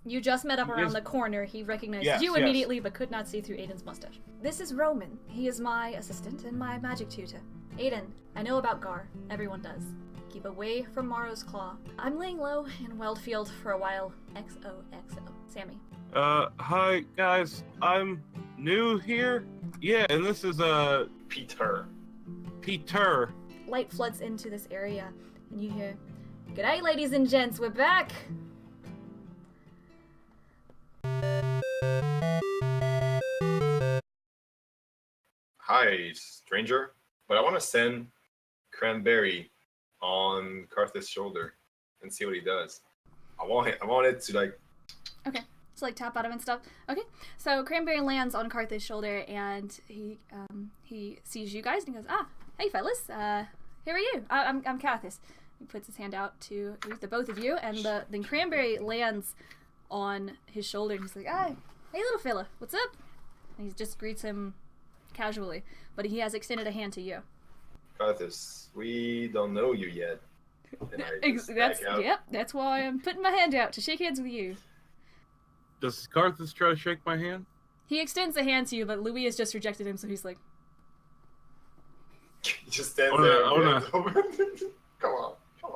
You just met up around the corner. He recognized you immediately, but could not see through Ayden's mustache. This is Roman. He is my assistant and my magic tutor. Ayden, I know about Gar. Everyone does. Keep away from Morrow's Claw. I'm laying low in Weldfield for a while. XOXO. Sammy. Hi guys. I'm new here. Yeah, and this is Peter. Light floods into this area, and you hear, "G'day, ladies and gents. We're back." Hi, stranger. But I want to send Cranberry on Carthus' shoulder and see what he does. I want it to like. Okay, so like tap at him and stuff. Okay, so Cranberry lands on Carthus' shoulder and he sees you guys and he goes, "Ah, hey fellas, here are you? I'm Carthus." He puts his hand out to greet the both of you, and then Cranberry lands on his shoulder and he's like, "Ah, hey little fella, what's up?" And he just greets him casually, but he has extended a hand to you. Carthus, we don't know you yet. That's why I'm putting my hand out to shake hands with you. Does Carthus try to shake my hand? He extends a hand to you, but Loowee has just rejected him, so he's like... Just stand there. Come on,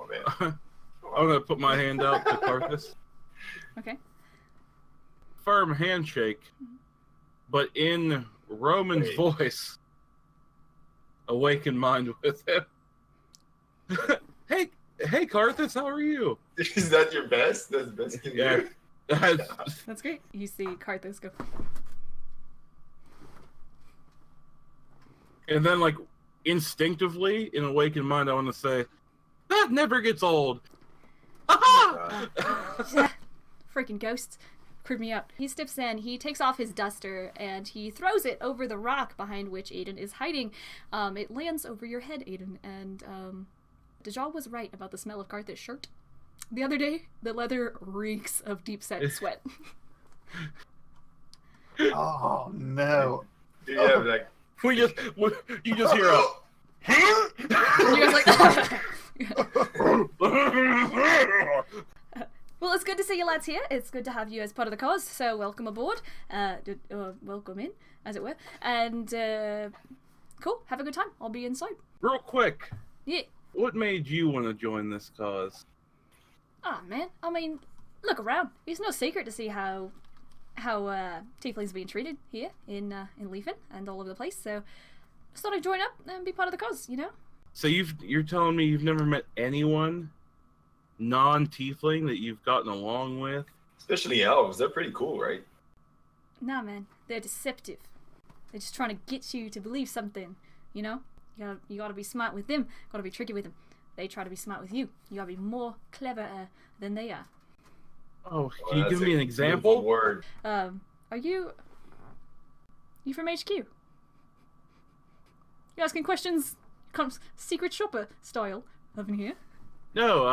man. I'm gonna put my hand out to Carthus. Okay. Firm handshake, but in Roman's voice. Awaken mind with him. Hey, Carthus, how are you? Is that your best? That's the best you can do? That's great. You see Carthus go. And then, like, instinctively, in Awakened Mind, I want to say, that never gets old. Yeah. Freaking ghosts. Creep me out. He steps in, he takes off his duster, and he throws it over the rock behind which Ayden is hiding. It lands over your head, Ayden, and Dajjal was right about the smell of Carthus' shirt. The other day, the leather reeks of deep-set sweat. Oh, no. Yeah, like... you just hear a... You guys like... Well, it's good to see you lads here. It's good to have you as part of the cause, so welcome aboard. Welcome in, as it were. And, cool, have a good time. I'll be inside. Real quick. Yeah. What made you want to join this cause? Ah, man. I mean, look around. It's no secret to see how Tieflings are being treated here in Leafin and all over the place, so just thought I'd join up and be part of the cause, you know? So you're telling me you've never met anyone non-tiefling that you've gotten along with? Especially elves, they're pretty cool, right? Nah, man, they're deceptive. They're just trying to get you to believe something, you know? You gotta be smart with them, gotta be tricky with them. They try to be smart with you. You gotta be more clever than they are. Oh, can you give me an example? Word. Are you from HQ? You asking questions, kind of secret shopper style up in here? No,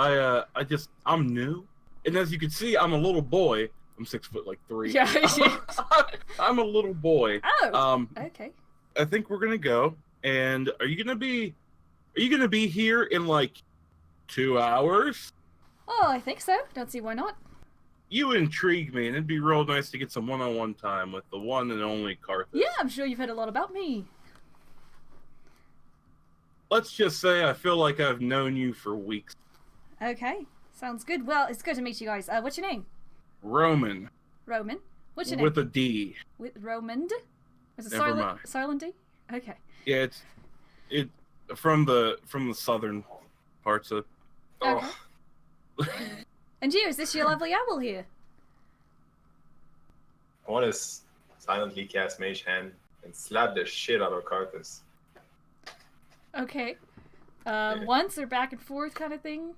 I'm new. And as you can see, I'm a little boy. I'm 6'3". Yeah. I'm a little boy. Oh. Okay. I think we're gonna go. And are you gonna be here in like 2 hours? Oh, I think so. Don't see why not. You intrigue me, and it'd be real nice to get some one-on-one time with the one and only Carthus. Yeah, I'm sure you've heard a lot about me. Let's just say I feel like I've known you for weeks. Okay, sounds good. Well, it's good to meet you guys. What's your name? Roman. Roman? What's your name? With a D. With Romand? Is it Never mind. silent D? Okay. Yeah, it's from the southern parts of... Okay. And you, is this your lovely owl here? I want to silently cast Mage Hand and slap the shit out of Carthus. Okay. Once or back and forth kind of thing?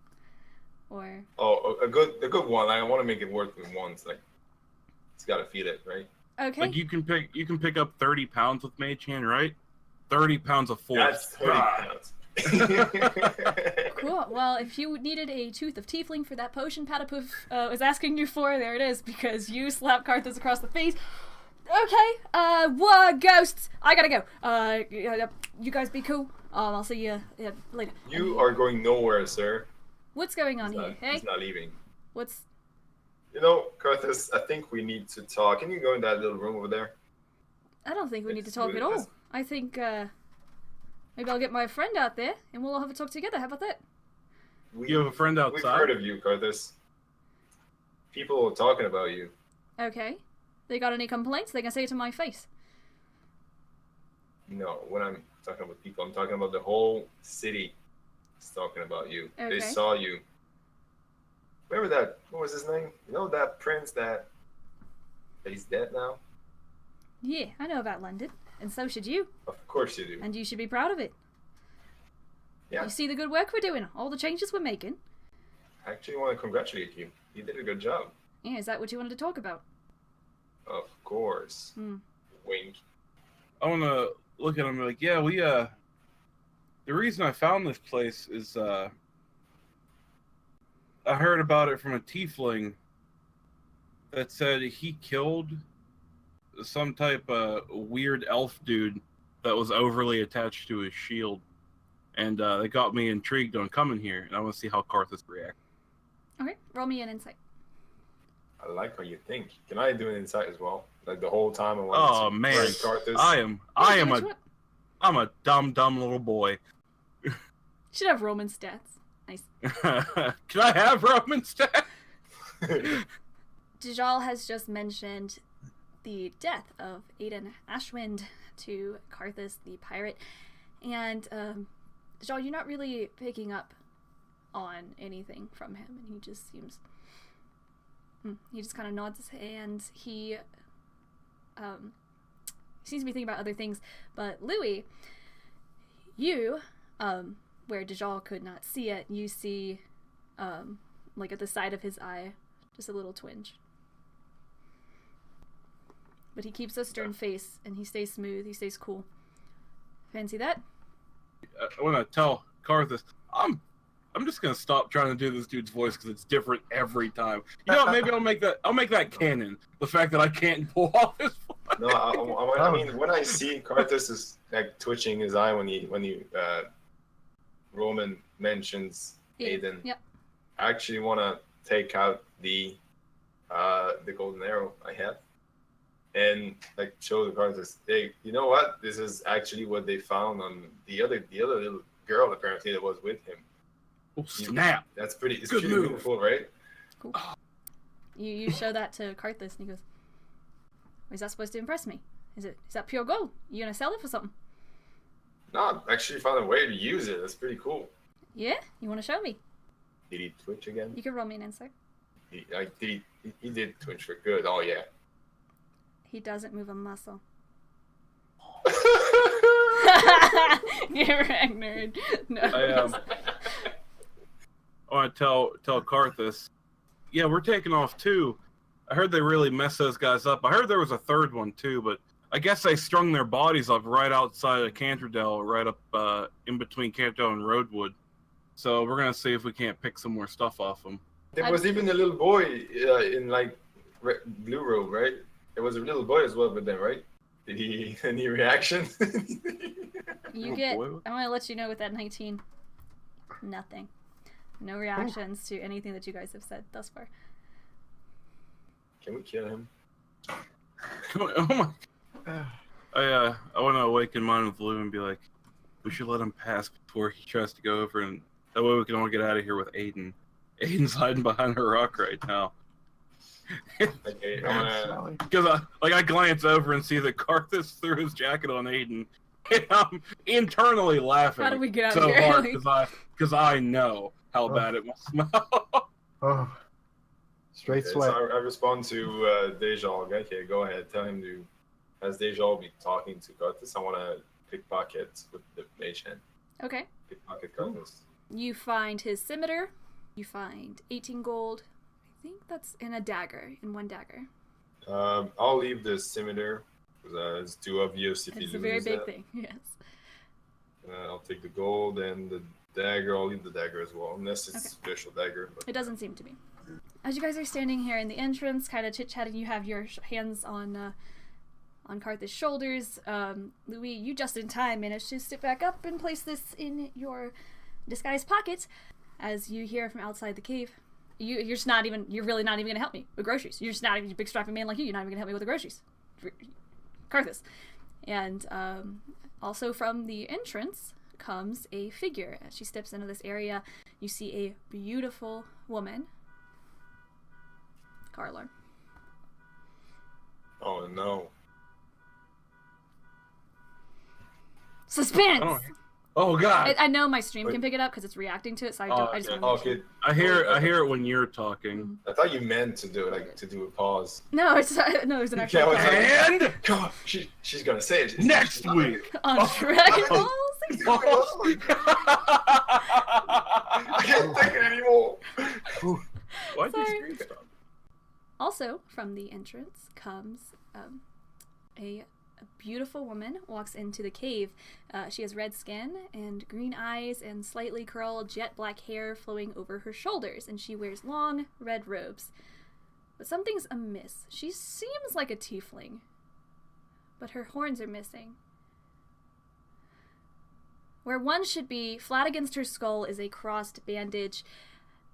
Or... Oh, a good one. I want to make it work with once. Like, it's got to feel it, right? Okay. Like you can pick up 30 pounds with Mage Hand, right? 30 pounds of force. That's 30 pounds. Cool. Well, if you needed a tooth of tiefling for that potion Patapoof was asking you for, there it is, because you slapped Carthus across the face. Okay, what ghosts? I gotta go. You guys be cool. I'll see you later. You are going nowhere, sir. What's going on here? Hey? He's not leaving. What's... You know, Carthus, I think we need to talk. Can you go in that little room over there? I don't think we need to It's talk really at all. nice. I think maybe I'll get my friend out there and we'll all have a talk together. How about that? You have a friend We've outside? heard of you, Carthus. People are talking about you. Okay. They got any complaints? They can say it to my face. No, when I'm talking about people, I'm talking about the whole city is talking about you. Okay. They saw you. Remember that, what was his name? You know that prince that he's dead now? Yeah, I know about London. And so should you. Of course you do. And you should be proud of it. Yeah. You see the good work we're doing, all the changes we're making. I actually want to congratulate you. You did a good job. Yeah, is that what you wanted to talk about? Of course. Hmm. Wink. I want to look at him and be like, yeah, we, the reason I found this place is, I heard about it from a Tiefling that said he killed some type of weird elf dude that was overly attached to his shield. And they got me intrigued on coming here, and I want to see how Carthus reacts. Okay, roll me an insight. I like how you think. Can I do an insight as well? Like the whole time I wanted Oh to man, prank Carthus. I'm a dumb little boy. Should have Roman stats. Nice. Can I have Roman stats? Dajjal has just mentioned the death of Ayden Ashwind to Carthus the pirate. And Dajjal, you're not really picking up on anything from him, and he just seems... He just kind of nods his hand. He seems to be thinking about other things. But Loowee, you, where Dajjal could not see it, you see, like at the side of his eye, just a little twinge. But he keeps a stern face, and he stays smooth, he stays cool. Fancy that? I want to tell Carthus, I'm just gonna stop trying to do this dude's voice because it's different every time. You know, maybe I'll make that canon. The fact that I can't pull off his voice. No, I mean when I see Carthus is like twitching his eye when he Roman mentions Ayden. Yep. I actually want to take out the golden arrow I have and like show the Carthus, hey, you know what? This is actually what they found on the other little girl apparently that was with him. Oh, snap! It's pretty Good move. beautiful, right? Cool. You show that to Carthus, and he goes, "Is that supposed to impress me? Is that pure gold? You gonna sell it for something?" No, I actually found a way to use it. That's pretty cool. Yeah, you want to show me? Did he twitch again? You can roll me an insight. He did twitch for good. Oh yeah. He doesn't move a muscle. You're a nerd. No. I want to tell Carthus, yeah, we're taking off too. I heard they really messed those guys up. I heard there was a third one too, but I guess they strung their bodies up right outside of Canterdale, right up in between Canterdale and Roadwood. So we're gonna see if we can't pick some more stuff off them. There was even a little boy in like blue robe, right? There was a little boy as well with them, right? Did he any reaction? You get. I'm gonna let you know with that 19. Nothing. No reactions to anything that you guys have said thus far. Can we kill him? Oh my! I want to awaken mine with Lou and be like, we should let him pass before he tries to go over, and that way we can all get out of here with Ayden. Ayden's hiding behind a rock right now. Okay, Because I glance over and see that Carthus threw his jacket on Ayden, and I'm internally laughing. How do we get out so of here? hard because I know how bad it must smell. Oh, straight sweat. So I respond to Dajjal. Okay, go ahead. Tell him to, as Dajjal be talking to Carthus, I want to pickpocket with the mage hand. Okay. Pickpocket Carthus. You find his scimitar. You find 18 gold. I think that's in a dagger, in one dagger. I'll leave the scimitar because it's too obvious if you lose It's a very big that. thing, yes. I'll take the gold and the dagger. I'll leave the dagger as well, unless it's a special dagger. But... It doesn't seem to be. As you guys are standing here in the entrance, kind of chit-chatting, you have your hands on Carthus' shoulders. Loowee, you just in time managed to sit back up and place this in your disguise pocket as you hear from outside the cave. you're just not even, you're really not even gonna help me with groceries. You're just not even a big strapping man like you're not even gonna help me with the groceries. Karthus. And also from the entrance comes a figure. As she steps into this area, you see a beautiful woman. Carlar. Oh no. Suspense! Oh god! I know my stream can pick it up because it's reacting to it, so I just want to make sure. I hear it when you're talking. I thought you meant to do it, like to do a pause. No, it's no, there's an actual pause. And Come on, she's gonna say it. next week On Dragon Ball Z. I can't take it anymore. Why did you Sorry. scream stop? Also, from the entrance comes a beautiful woman walks into the cave. She has red skin and green eyes and slightly curled jet black hair flowing over her shoulders, and she wears long red robes. But something's amiss. She seems like a tiefling, but her horns are missing. Where one should be flat against her skull is a crossed bandage.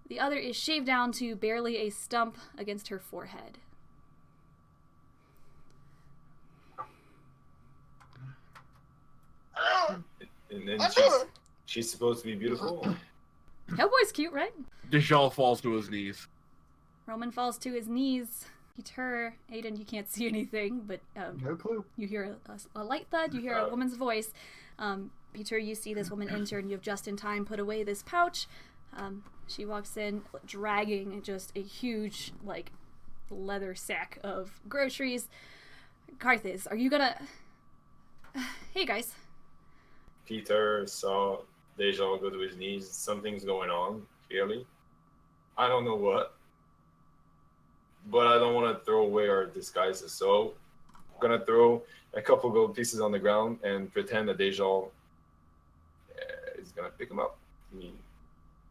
The other is shaved down to barely a stump against her forehead. And then she's supposed to be beautiful. Hellboy's cute, right? Dajjal falls to his knees. Roman falls to his knees. Peter, Ayden, you can't see anything, but No clue. you hear a light thud, you hear a woman's voice. Peter, you see this woman enter, and you have just in time put away this pouch. She walks in, dragging just a huge, like, leather sack of groceries. Karthus, are you gonna... Hey, guys. Peter saw Dajjal go to his knees. Something's going on, clearly. I don't know what. But I don't want to throw away our disguises, so I'm going to throw a couple gold pieces on the ground and pretend that Dajjal is going to pick them up.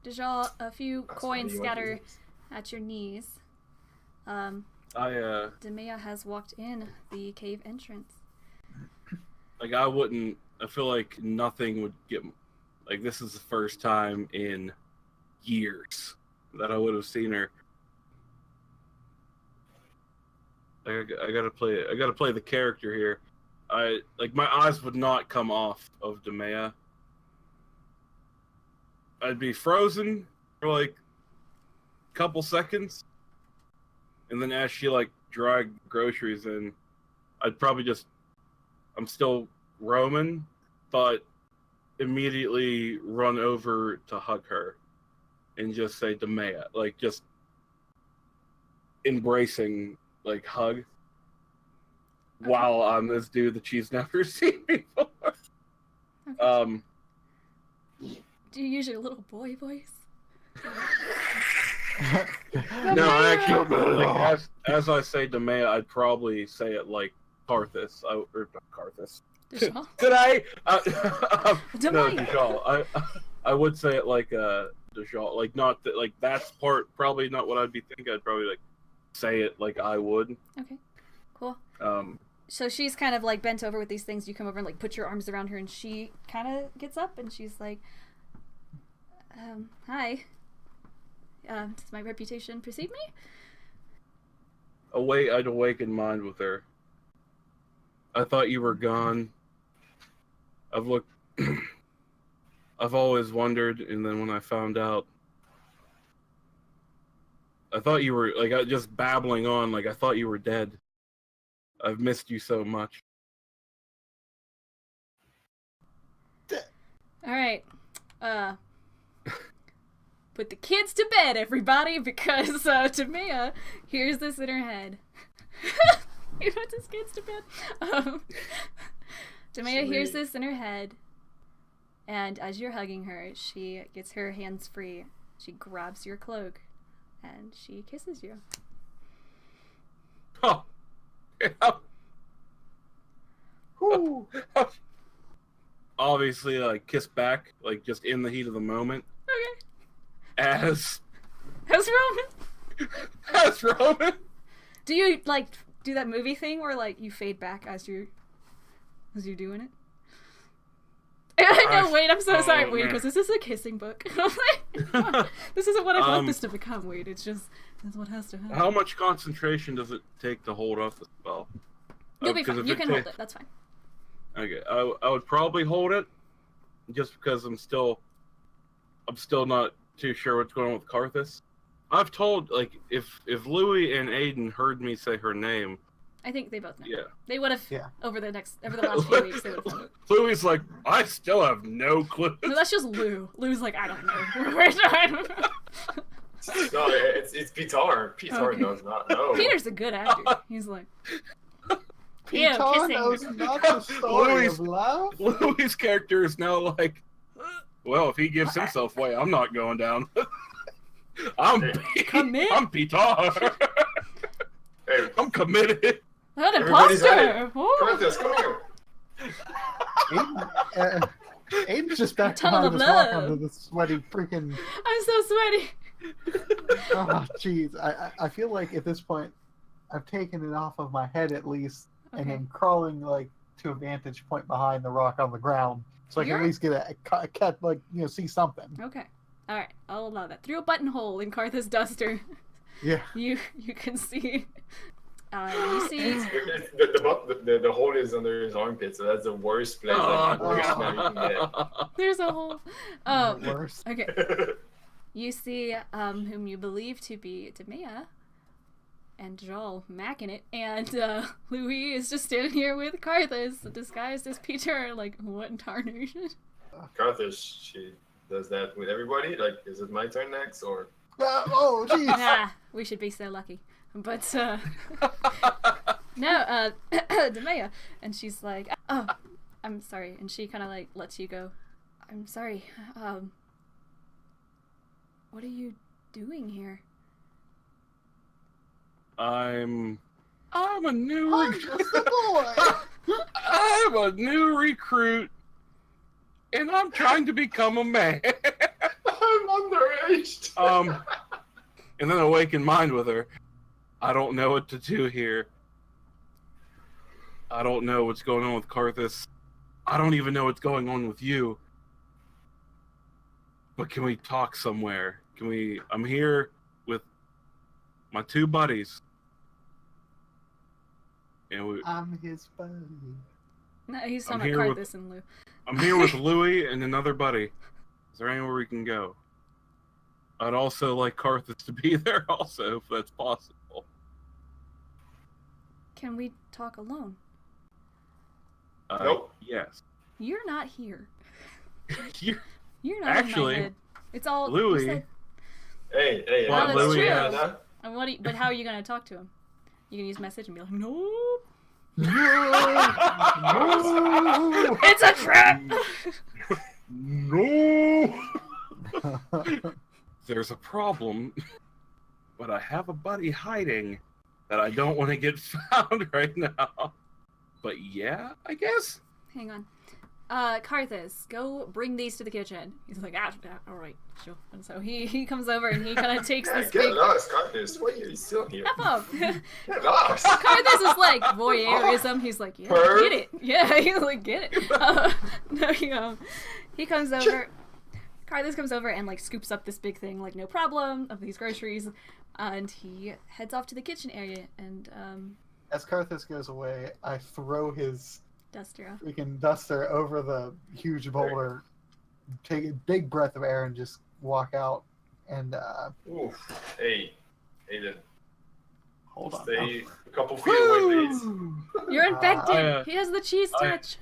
Dajjal, a few coins scatter at your knees. Demea has walked in the cave entrance. Like, I feel like nothing would get, like, this is the first time in years that I would have seen her. I gotta play the character here. My eyes would not come off of Demea. I'd be frozen for, like, a couple seconds. And then as she, like, dragged groceries in, I'd probably just, I'm still Roman, but immediately run over to hug her and just say Demea, like, just embracing, like, hug, while I'm this dude that she's never seen before. Okay. Do you use your little boy voice? No, I actually, like, as I say Demea, I'd probably say it like Karthus, or not Karthus. Dajjal? Did I? No, Demea. Dajjal. I would say it like Dajjal, like, not that, like, that's probably not what I'd be thinking. I'd probably, like, say it like I would. Okay, cool. Um, So she's kind of, like, bent over with these things. You come over and, like, put your arms around her, and she kind of gets up and she's like, hi. Does my reputation precede me? I'd awaken mind with her. I thought you were gone. I've always wondered, and then when I found out, I thought you were, like, just babbling on, like, I thought you were dead. I've missed you so much. Alright. Put the kids to bed, everybody, because Demea hears this in her head. He puts his kids to bed. Demea hears this in her head, and as you're hugging her, she gets her hands free. She grabs your cloak, and she kisses you. Oh. Obviously, like, kiss back, like, just in the heat of the moment. Okay. As Roman. Do you, like, do that movie thing where, like, you fade back as you're doing it? I know, Wade, I'm so sorry, Wade, man. because this is a kissing book. I'm like, this isn't what I want this to become, Wade. It's just, that's what has to happen. How much concentration does it take to hold up the spell? You'll be 'cause fine. if You can hold it. That's fine. Okay, I would probably hold it, just because I'm still not too sure what's going on with Karthus. I've told, like, if Loowee and Ayden heard me say her name, I think they both know. yeah. They would have, Yeah. over the last few weeks, they would have known. Louie's like, I still have no clue. No, that's just Lou. Lou's like, I don't know. No, it's Peter. Peter Okay. does not know. Peter's a good actor. He's like, Peter kissing. knows not the story Louis- of love. Louie's character is now like, well, if he gives himself away, I'm not going down. Come in. I'm Peter. Hey, I'm committed. An Everybody's at it. imposter! Woo. Karthus, come here. Aiden's just back Tunnel of behind this rock love. under the sweaty freaking. I'm so sweaty. Oh, jeez. I feel like at this point, I've taken it off of my head at least, and Okay. I'm crawling like to a vantage point behind the rock on the ground, so I can You're- at least get a cut, like see something. Okay. Alright, I'll allow that. Through a buttonhole in Karthus' duster, Yeah. you can see. You see. The hole is under his armpit, so that's the worst place. Worst now you can There's a hole. Worse. Okay. get. You see whom you believe to be Demea and Dajjal macking it, and Loowee is just standing here with Karthus, disguised as Peter. Like, what in tarnation? Karthus, she does that with everybody. Like, is it my turn next, or? Oh, jeez. Ah, we should be so lucky. But, no, Demea. And she's like, oh, I'm sorry. And she kind of, like, lets you go. I'm sorry. What are you doing here? I'm a new I'm just a boy. I'm a new recruit, and I'm trying to become a man. I'm underaged. And then awaken mind with her. I don't know what to do here. I don't know what's going on with Karthus. I don't even know what's going on with you. But can we talk somewhere? I'm here with my two buddies. And I'm his buddy. No, he's I'm talking here about with- Karthus and Lou. I'm here with Loowee and another buddy. Is there anywhere we can go? I'd also like Karthus to be there also, if that's possible. Can we talk alone? Nope. Yes. You're not here. You're- You're not Actually, in my head. It's all Loowee- you said. Hey, Well, that's Louis, true. yeah, And but how are you gonna talk to him? You can use message and be like, nope. No. It's a trap. No! There's a problem, but I have a buddy hiding that I don't want to get found right now. But yeah, I guess. Hang on. Karthus, go bring these to the kitchen. He's like, all right, sure. And so he comes over and he kind of takes Yeah, this get big. lost, Karthus. Why are you still here? F up. Get lost. Karthus is like voyeurism. He's like, yeah, Perv. get it. Yeah, he's like, get it. No, he comes over. Karthus comes over and like scoops up this big thing, like no problem, of these groceries, and he heads off to the kitchen area and As Karthus goes away, I throw his duster off. freaking duster over the huge boulder, take a big breath of air, and just walk out. And Oof. Hey, Ayden. hold on. Stay a couple feet away, please. You're infected. I, He has the cheese I- touch.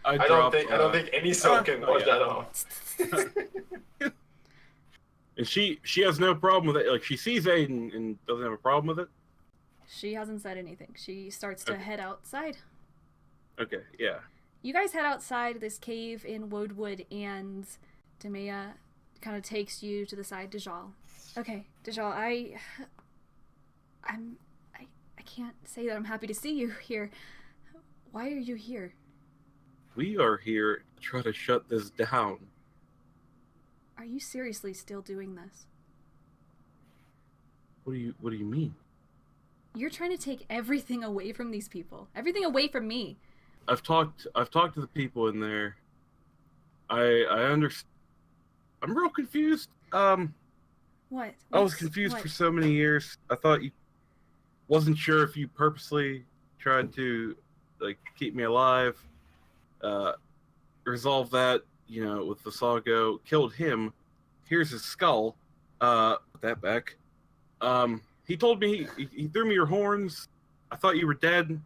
I don't think any soul can wash that off. And she has no problem with it. Like, she sees Ayden and doesn't have a problem with it. She hasn't said anything. She starts to Okay. head outside. Okay, yeah. You guys head outside this cave in Woodwood, and Demea kind of takes you to the side, Dajjal. Okay, Dajjal, I can't say that I'm happy to see you here. Why are you here? We are here to try to shut this down. Are you seriously still doing this? What do you mean? You're trying to take everything away from these people. Everything away from me. I've talked to the people in there. I understand. I'm real confused. What? I was confused for so many years. I thought you wasn't sure if you purposely tried to like keep me alive. Resolve that, with the Sago. Killed him. Here's his skull. Put that back. He told me he threw me your horns. I thought you were dead.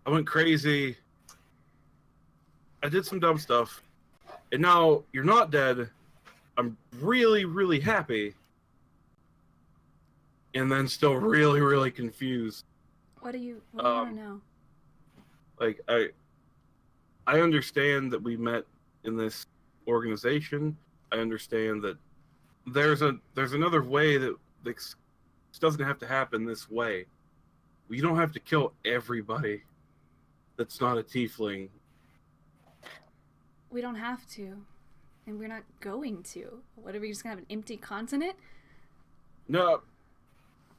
I went crazy. I did some dumb stuff. And now you're not dead. I'm really, really happy. And then still really, really confused. What do you want to know? Like, I understand that we met in this organization. I understand that there's another way that this doesn't have to happen this way. You don't have to kill everybody that's not a tiefling. We don't have to. And we're not going to. What, are we just going to have an empty continent? No,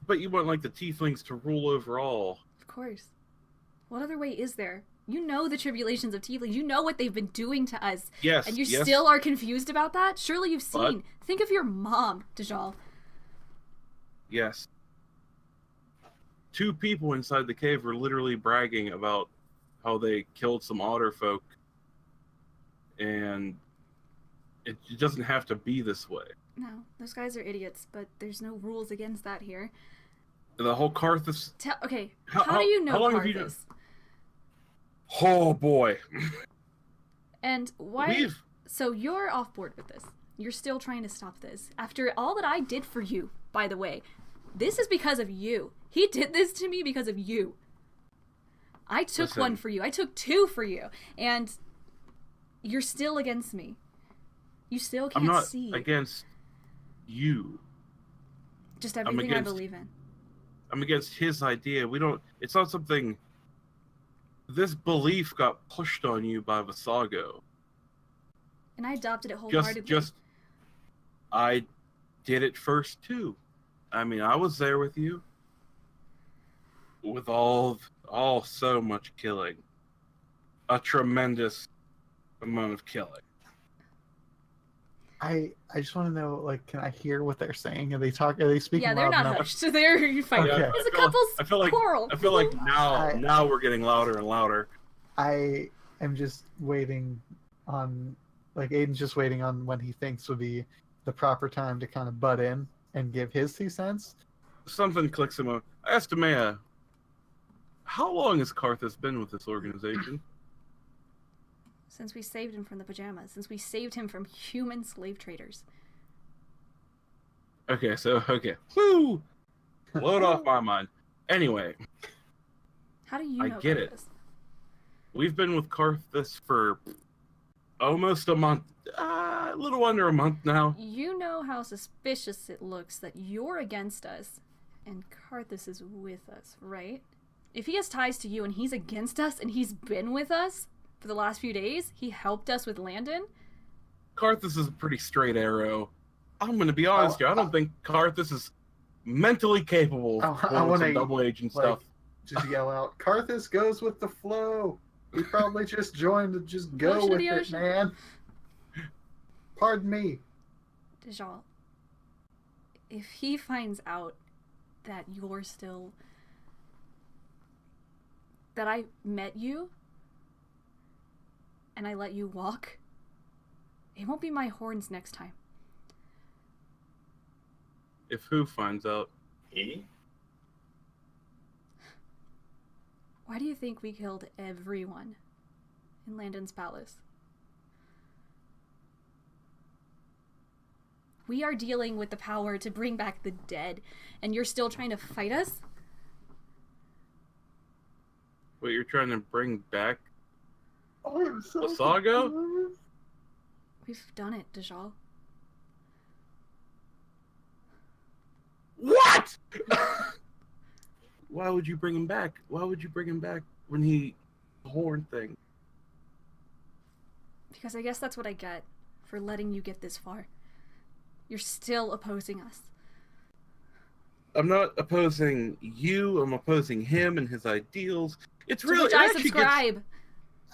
but you want, like, the tieflings to rule over all. Of course. What other way is there? You know the tribulations of tieflings. You know what they've been doing to us. Yes, and you yes. still are confused about that? Surely you've seen. But... Think of your mom, Dajjal. Yes. 2 people inside the cave were literally bragging about how they killed some otter folk. And it doesn't have to be this way. No, those guys are idiots, but there's no rules against that here. The whole Karthus... Okay, how do you know how long Karthus? have you... Oh, boy. And why... So you're off board with this. You're still trying to stop this. After all that I did for you, by the way. This is because of you. He did this to me because of you. I took one for you. I took 2 for you. And you're still against me. You still can't see. I'm not against you. Just everything I believe in. I'm against his idea. It's not something... This belief got pushed on you by Visago. And I adopted it wholeheartedly. I did it first, too. I mean, I was there with you. With all so much killing. A tremendous amount of killing. I just want to know, like, can I hear what they're saying? Are they speaking? Yeah, they're not hushed. So they're fighting. Okay. It's a couple's quarrel. I feel like now we're getting louder and louder. I am just waiting on, like, Ayden's just waiting on when he thinks would be the proper time to kind of butt in and give his 2 cents. Something clicks him up. I asked Amaya, how long has Karthus been with this organization? Since we saved him from the pajamas. Since we saved him from human slave traders. Okay. Woo! Load off my mind. Anyway. How do you know I get Karthus? it. We've been with Karthus for almost a month. A little under a month now. You know how suspicious it looks that you're against us and Karthus is with us, right? If he has ties to you and he's against us and he's been with us for the last few days, he helped us with Landon. Karthus is a pretty straight arrow. I'm going to be honest here. I don't think Karthus is mentally capable of pulling some double agent stuff. Just yell out, Karthus goes with the flow. He probably just joined to just go with it, man. Pardon me. Dajjal, if he finds out that you're still... that I met you and I let you walk, it won't be my horns next time. If who finds out? He? Why do you think we killed everyone in Landon's palace? We are dealing with the power to bring back the dead, and you're still trying to fight us? Wait, you're trying to bring back I'm so Visago? confused. We've done it, Dajjal. What? Why would you bring him back? Why would you bring him back when the horn thing? Because I guess that's what I get for letting you get this far. You're still opposing us. I'm not opposing you. I'm opposing him and his ideals. It's To really. which I subscribe.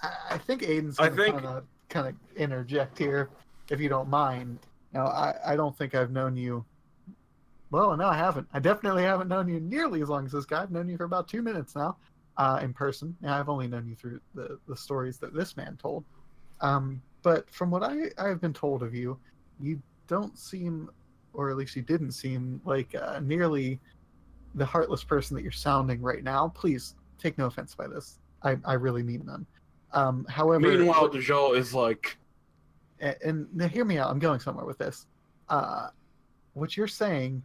I think Aiden's I gonna think- kind of kind of interject here, if you don't mind. Now, I don't think I've known you. Well, no, I haven't. I definitely haven't known you nearly as long as this guy. I've known you for about 2 minutes now, in person. And I've only known you through the stories that this man told. But from what I've been told of you, you don't seem, or at least you didn't seem, like nearly the heartless person that you're sounding right now. Please take no offense by this. I really mean none. However, Meanwhile, Dajjal is like, and now hear me out. I'm going somewhere with this. What you're saying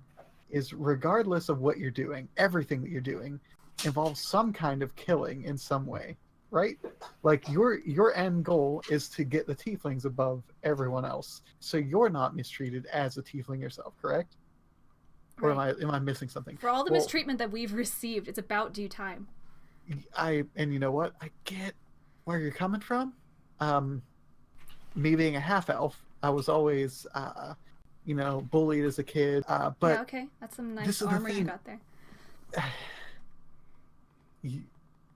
is, regardless of what you're doing, everything that you're doing involves some kind of killing in some way, right? Like your end goal is to get the tieflings above everyone else, so you're not mistreated as a tiefling yourself, correct? Or am I missing something? For all the mistreatment that we've received, it's about due time. And you know what? I get where you're coming from. Me being a half elf, I was always bullied as a kid. But yeah, okay, that's some nice armor you got there.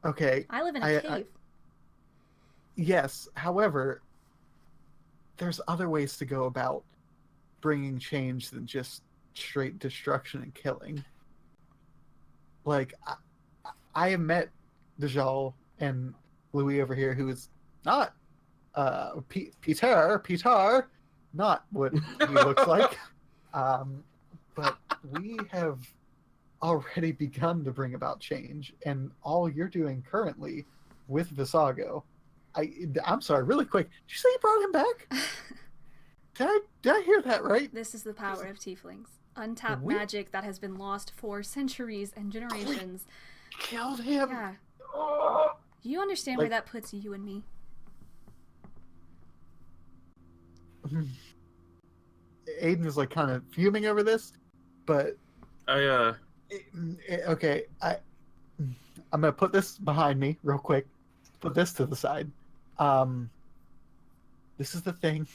Okay. I live in a cave. Yes. However, there's other ways to go about bringing change than just straight destruction and killing. Like, I have met Dajjal and Loowee over here, who is not Peter, not what he looks like. But we have already begun to bring about change, and all you're doing currently with Visago. I'm sorry, really quick. Did you say you brought him back? Did I hear that right? This is the power of tieflings. Untapped magic that has been lost for centuries and generations. Killed him. Yeah. Oh. You understand where that puts you and me? Ayden is like kind of fuming over this, but okay, I'm gonna put this behind me real quick. Put this to the side. This is the thing.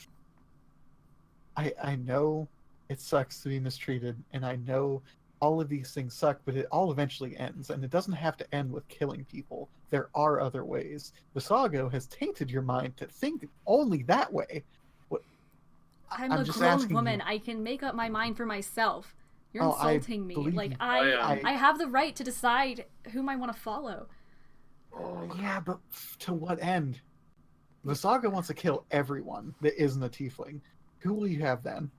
I know it sucks to be mistreated, and I know all of these things suck, but it all eventually ends, and it doesn't have to end with killing people. There are other ways. Visago has tainted your mind to think only that way. I'm a grown woman. I can make up my mind for myself. You're insulting me. Like, I have the right to decide whom I want to follow. Oh, yeah, but to what end? Visago wants to kill everyone that isn't a tiefling. Who will you have then?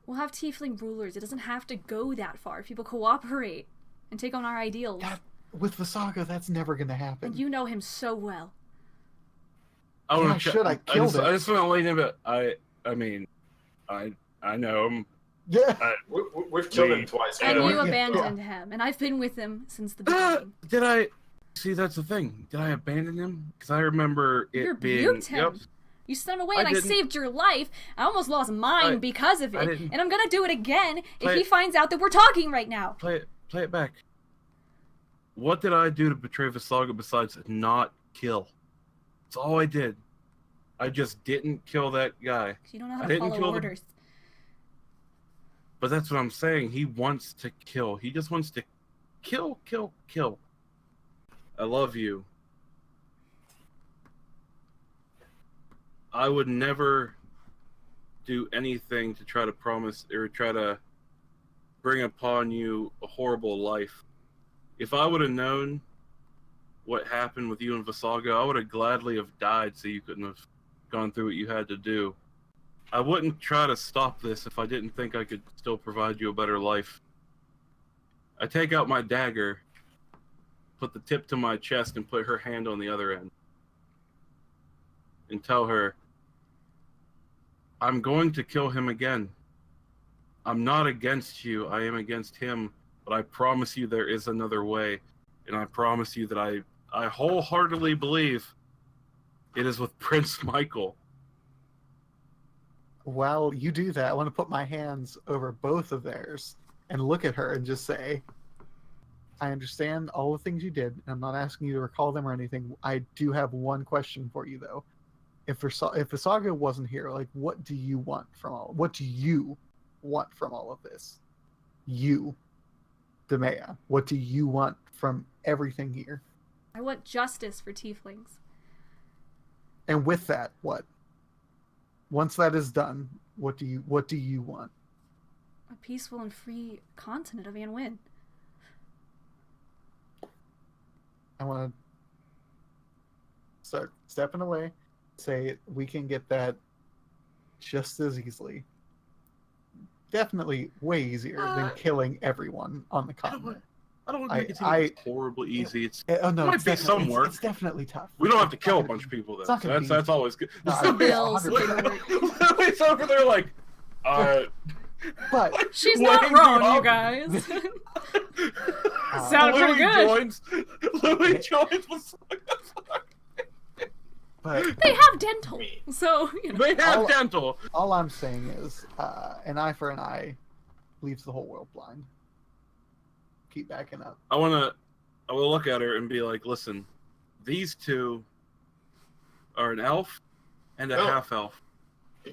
We'll have tiefling rulers. It doesn't have to go that far. If people cooperate and take on our ideals. With Visago, that's never going to happen. And you know him so well. I killed him. I just want to lean in, but I mean, I know him. Yeah. We've killed him twice. And you abandoned him, and I've been with him since the beginning. Did I? See, that's the thing. Did I abandon him? Because I remember it being... You rebuked him. Yep. You sent him away, and I saved your life. I almost lost mine because of it, and I'm gonna do it again if he finds out that we're talking right now. Play it back. What did I do to betray Visago besides not kill? That's all I did. I just didn't kill that guy. You don't know how to follow orders. But that's what I'm saying. He wants to kill. He just wants to kill. I love you. I would never do anything to try to promise or try to bring upon you a horrible life. If I would have known what happened with you and Visago, I would have gladly have died so you couldn't have gone through what you had to do. I wouldn't try to stop this if I didn't think I could still provide you a better life. I take out my dagger, put the tip to my chest, and put her hand on the other end. And tell her, I'm going to kill him again. I'm not against you, I am against him, but I promise you there is another way. And I promise you that I wholeheartedly believe it is with Prince Michael. While you do that, I want to put my hands over both of theirs and look at her and just say, I understand all the things you did, and I'm not asking you to recall them or anything. I do have one question for you, though. If Visago wasn't here, like, what do you want from all of this? You, Demea, what do you want from everything here? I want justice for tieflings. And with that, what? once that is done, what do you want? A peaceful and free continent of Anwin. I want to start stepping away. Say we can get that just as easily. Definitely way easier than killing everyone on the continent. I don't want to make it seem like it's horribly easy. It might be some work. It's definitely tough. We don't have to kill a bunch of people, though. So that's always good. No, Bill's It's over there like, but she's not wrong, you guys. Sounded pretty good. Loowee joins. But they have dental, so you know. They have dental. All I'm saying is, an eye for an eye leaves the whole world blind. Keep backing up. I will look at her and be like, listen, these two are an elf and a half elf. He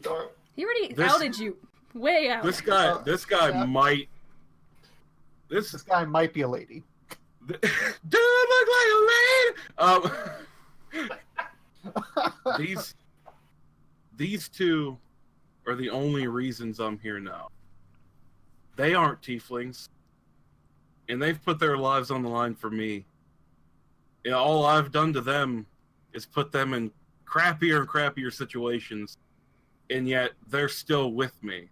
already outed you. Way out. This guy might be a lady. Do it look like a lady? These two are the only reasons I'm here now. They aren't tieflings. And they've put their lives on the line for me. And all I've done to them is put them in crappier and crappier situations. And yet they're still with me.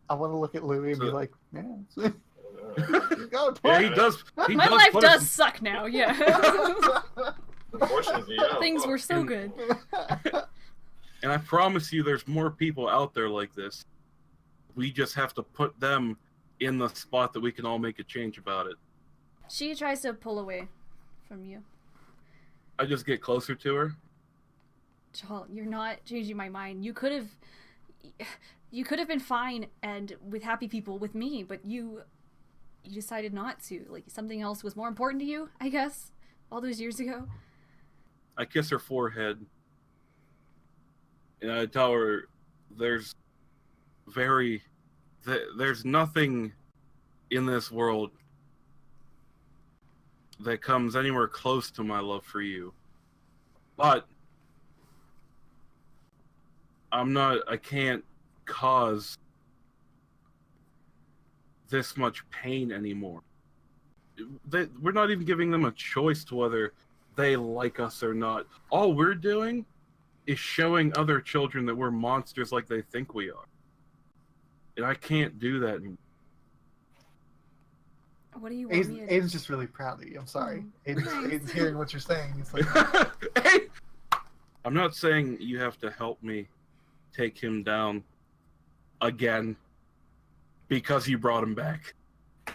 I want to look at Loowee and be like, man. Yeah, he does. My life does suck now, yeah. Unfortunately, yeah. Things were so good. And I promise you there's more people out there like this. We just have to put them in the spot that we can all make a change about it. She tries to pull away from you. I just get closer to her. Joel, you're not changing my mind. You could have been fine and with happy people with me, but you decided not to. Like something else was more important to you, I guess, all those years ago. I kiss her forehead. And I tell her there's nothing in this world that comes anywhere close to my love for you. But I can't cause this much pain anymore. We're not even giving them a choice to whether they like us or not. All we're doing is showing other children that we're monsters like they think we are. And I can't do that anymore. What do you want me to do? Ayden's just really proud of you. I'm sorry. Ayden's hearing what you're saying. He's like, hey! I'm not saying you have to help me take him down again because you brought him back.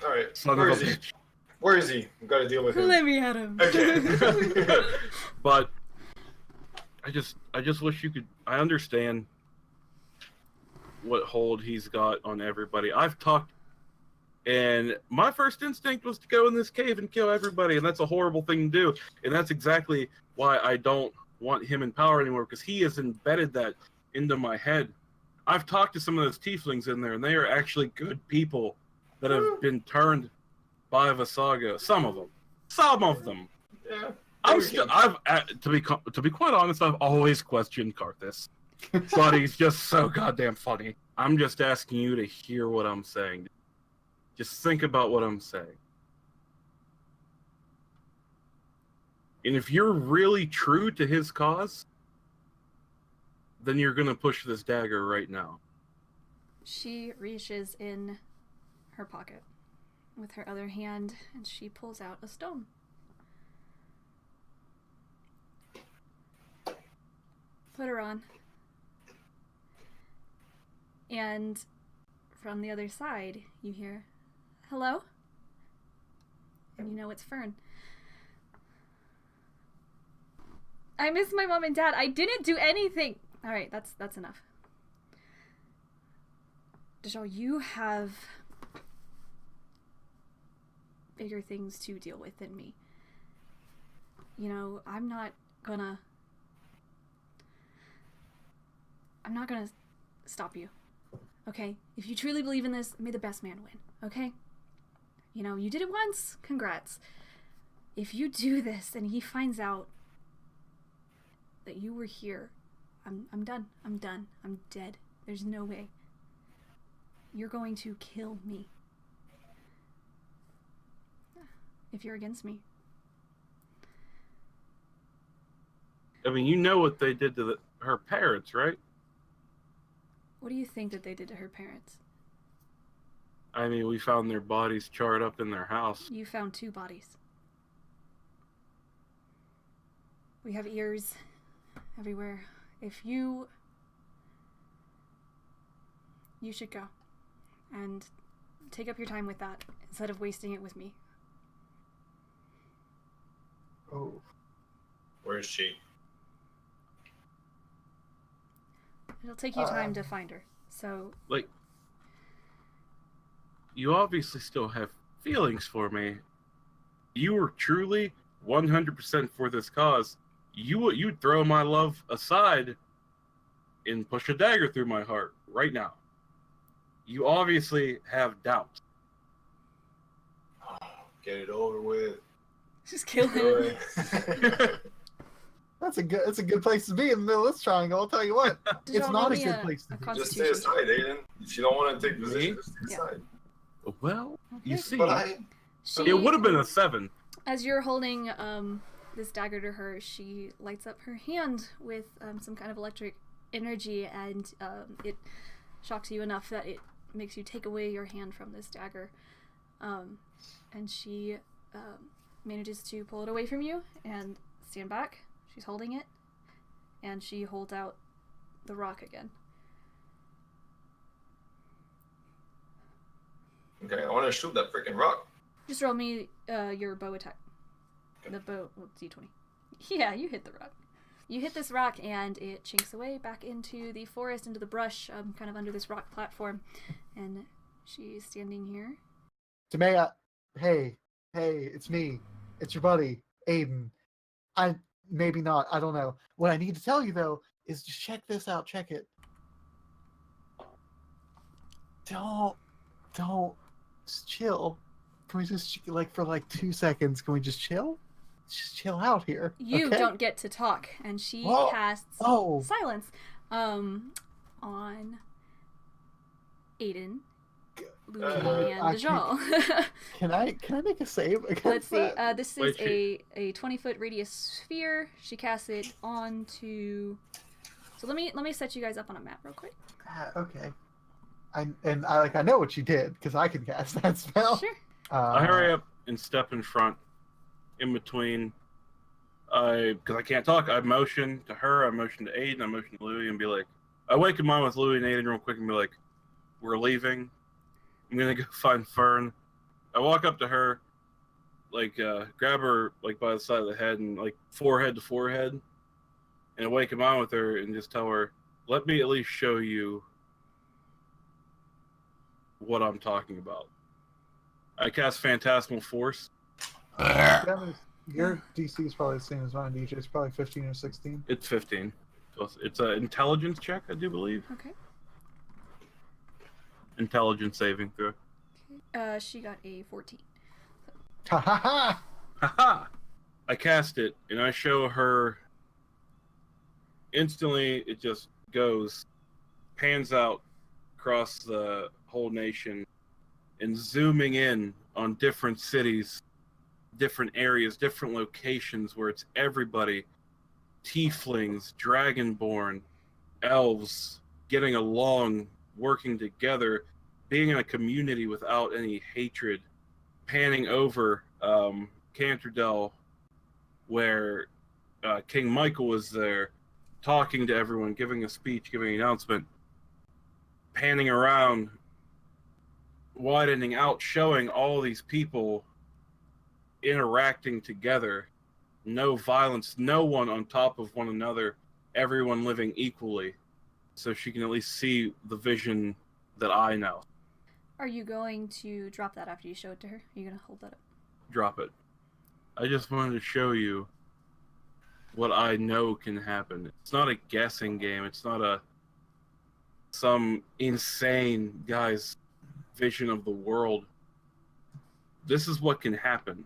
All right. Son of a bitch. Where is he? We've got to deal with him. Let me at him. Okay. But I just wish you could. I understand what hold he's got on everybody. I've talked, and my first instinct was to go in this cave and kill everybody, and that's a horrible thing to do. And that's exactly why I don't want him in power anymore, because he has embedded that into my head. I've talked to some of those tieflings in there, and they are actually good people that have been turned by Visaga. Some of them. Yeah. To be quite honest, I've always questioned Karthus. But he's just so goddamn funny. I'm just asking you to hear what I'm saying. Just think about what I'm saying. And if you're really true to his cause, then you're gonna push this dagger right now. She reaches in her pocket with her other hand and she pulls out a stone. Put her on. And from the other side, you hear, hello? And you know it's Fern. I miss my mom and dad. I didn't do anything. All right, that's enough. Dajjal, you have bigger things to deal with than me. You know, I'm not gonna stop you. Okay? If you truly believe in this, may the best man win. Okay? You know, you did it once. Congrats. If you do this and he finds out that you were here, I'm done. I'm done. I'm dead. There's no way. You're going to kill me. If you're against me. I mean, you know what they did to her parents, right? What do you think that they did to her parents? I mean, we found their bodies charred up in their house. You found 2 bodies. We have ears everywhere. If you should go and take up your time with that instead of wasting it with me. Oh. Where is she? It'll take you time to find her. So, Like, you obviously still have feelings for me. You were truly 100% for this cause. You'd throw my love aside and push a dagger through my heart right now. You obviously have doubts. Get it over with. just kill him. That's a good place to be in the middle of this triangle. I'll tell you what. It's not a good place to be. Just stay aside, Ayden. If you don't want to take position, just stay aside. Well, you Okay. see, She- it would have been a 7. As you're holding this dagger to her, she lights up her hand with some kind of electric energy, and it shocks you enough that it makes you take away your hand from this dagger. And she manages to pull it away from you and stand back. She's holding it, and she holds out the rock again. Okay, I want to shoot that freaking rock. Just roll me your bow attack. Okay. The bow, D20. Yeah, you hit the rock. You hit this rock, and it chinks away back into the forest, into the brush, kind of under this rock platform. And she's standing here. Tamea, hey, it's me. It's your buddy, Ayden. Maybe not, I don't know. What I need to tell you, though, is just check this out. Check it. Don't. Just chill. Can we just, for 2 seconds, can we just chill? Just chill out here. You okay? don't get to talk, and she Whoa. casts Oh. silence on Ayden, Loowee, and Dajjal. Can I make a save against Let's see. that? This Wait, is a 20-foot radius sphere. She casts it onto. So let me set you guys up on a map real quick. Okay. I know what you did because I can cast that spell. Sure. I hurry up and step in front, in between. Because I can't talk, I motion to her, I motion to Ayden, I motion to Loowee, and be like, I wake him on with Loowee and Ayden real quick and be like, we're leaving. I'm gonna go find Fern. I walk up to her, grab her by the side of the head and forehead to forehead, and I wake him on with her and just tell her, let me at least show you what I'm talking about. I cast Phantasmal Force. Your DC is probably the same as mine, DJ. It's probably 15 or 16. It's 15. So it's an intelligence check, I do believe. Okay. Intelligence saving throw. She got a 14. Ha ha ha! Haha! I cast it, and I show her. Instantly, it just goes, pans out across the whole nation, and zooming in on different cities, different areas, different locations where it's everybody, tieflings, dragonborn, elves, getting along, working together, being in a community without any hatred, panning over Canterdell, where King Michael was there, talking to everyone, giving a speech, giving an announcement, panning around, widening out, showing all these people interacting together, no violence, no one on top of one another, everyone living equally, so she can at least see the vision that I know. Are you going to drop that after you show it to her? Are you going to hold that up? Drop it. I just wanted to show you what I know can happen. It's not a guessing game. It's not some insane guy's vision of the world. This is what can happen.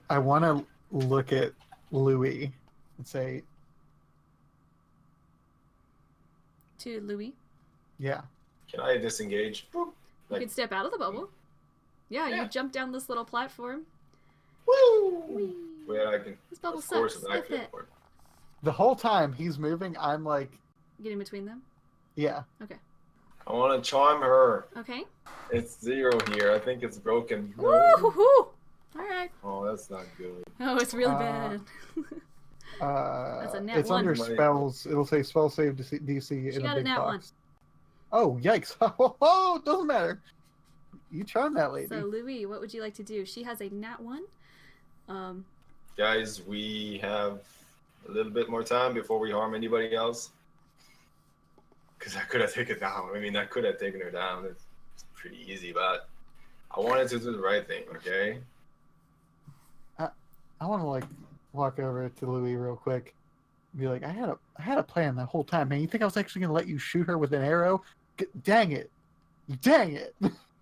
I want to look at Loowee and say, to Loowee. Yeah. Can I disengage? Boop. You can step out of the bubble. Yeah, Yeah. you jump down this little platform. Woo! Whee! Where I can. This bubble Of course, sucks. it's not F good it. for it. The whole time he's moving, I'm like, Get in between them. yeah. Okay. I want to charm her. Okay. It's 0 here. I think it's broken. Woo hoo hoo! Alright. Oh, that's not good. Oh, it's really bad. That's a nat it's one. under Money. spells. It'll say spell save DC She in got a a big nat box. Oh, yikes. Oh, doesn't matter. You charm that lady. So, Loowee, what would you like to do? She has a nat 1. Guys, we have a little bit more time before we harm anybody else. Because I could have taken it down. I mean, I could have taken her down. It's pretty easy, but I wanted to do the right thing, okay? I want to like walk over to Loowee real quick and be like, I had a plan the whole time, man. You think I was actually going to let you shoot her with an arrow? Dang it. Dang it.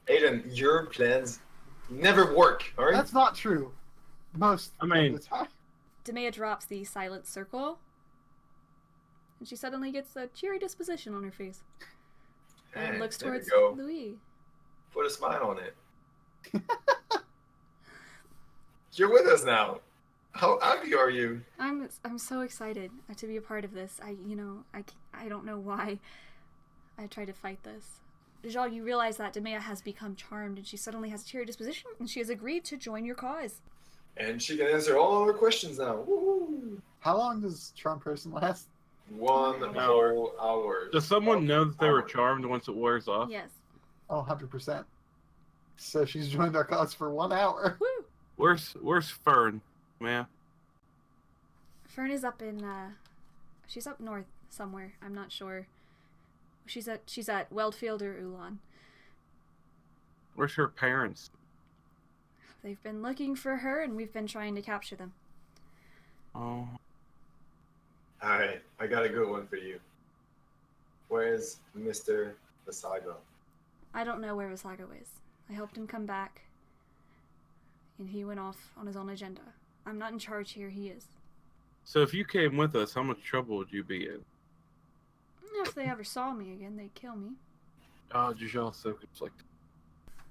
Ayden, your plans never work, all right? That's not true. Most I mean- of the time. Demea drops the silent circle. And she suddenly gets a cheery disposition on her face. And Hey, looks there we towards go. Loowee. Put a smile on it. You're with us now. How happy are you? I'm so excited to be a part of this. I don't know why I tried to fight this. Dajjal, you realize that Demea has become charmed and she suddenly has a cheery disposition and she has agreed to join your cause. And she can answer all our questions now. Woo-hoo. How long does charm person last? 1 whole hour. Does someone know that they were Hour. charmed once it wears off? Yes. Oh, 100%. So she's joined our cause for 1 hour. Woo! Where's Fern, man? Fern is up in she's up north somewhere. I'm not sure. She's at Weldfield or Ulan. Where's her parents? They've been looking for her and we've been trying to capture them. Oh, Alright, I got a good one for you. Where's Mr. Vasago? I don't know where Vasago is. I helped him come back and he went off on his own agenda. I'm not in charge here, he is. so if you came with us, how much trouble would you be in? If they ever saw me again, they'd kill me. Oh, Dajjal's so conflicted.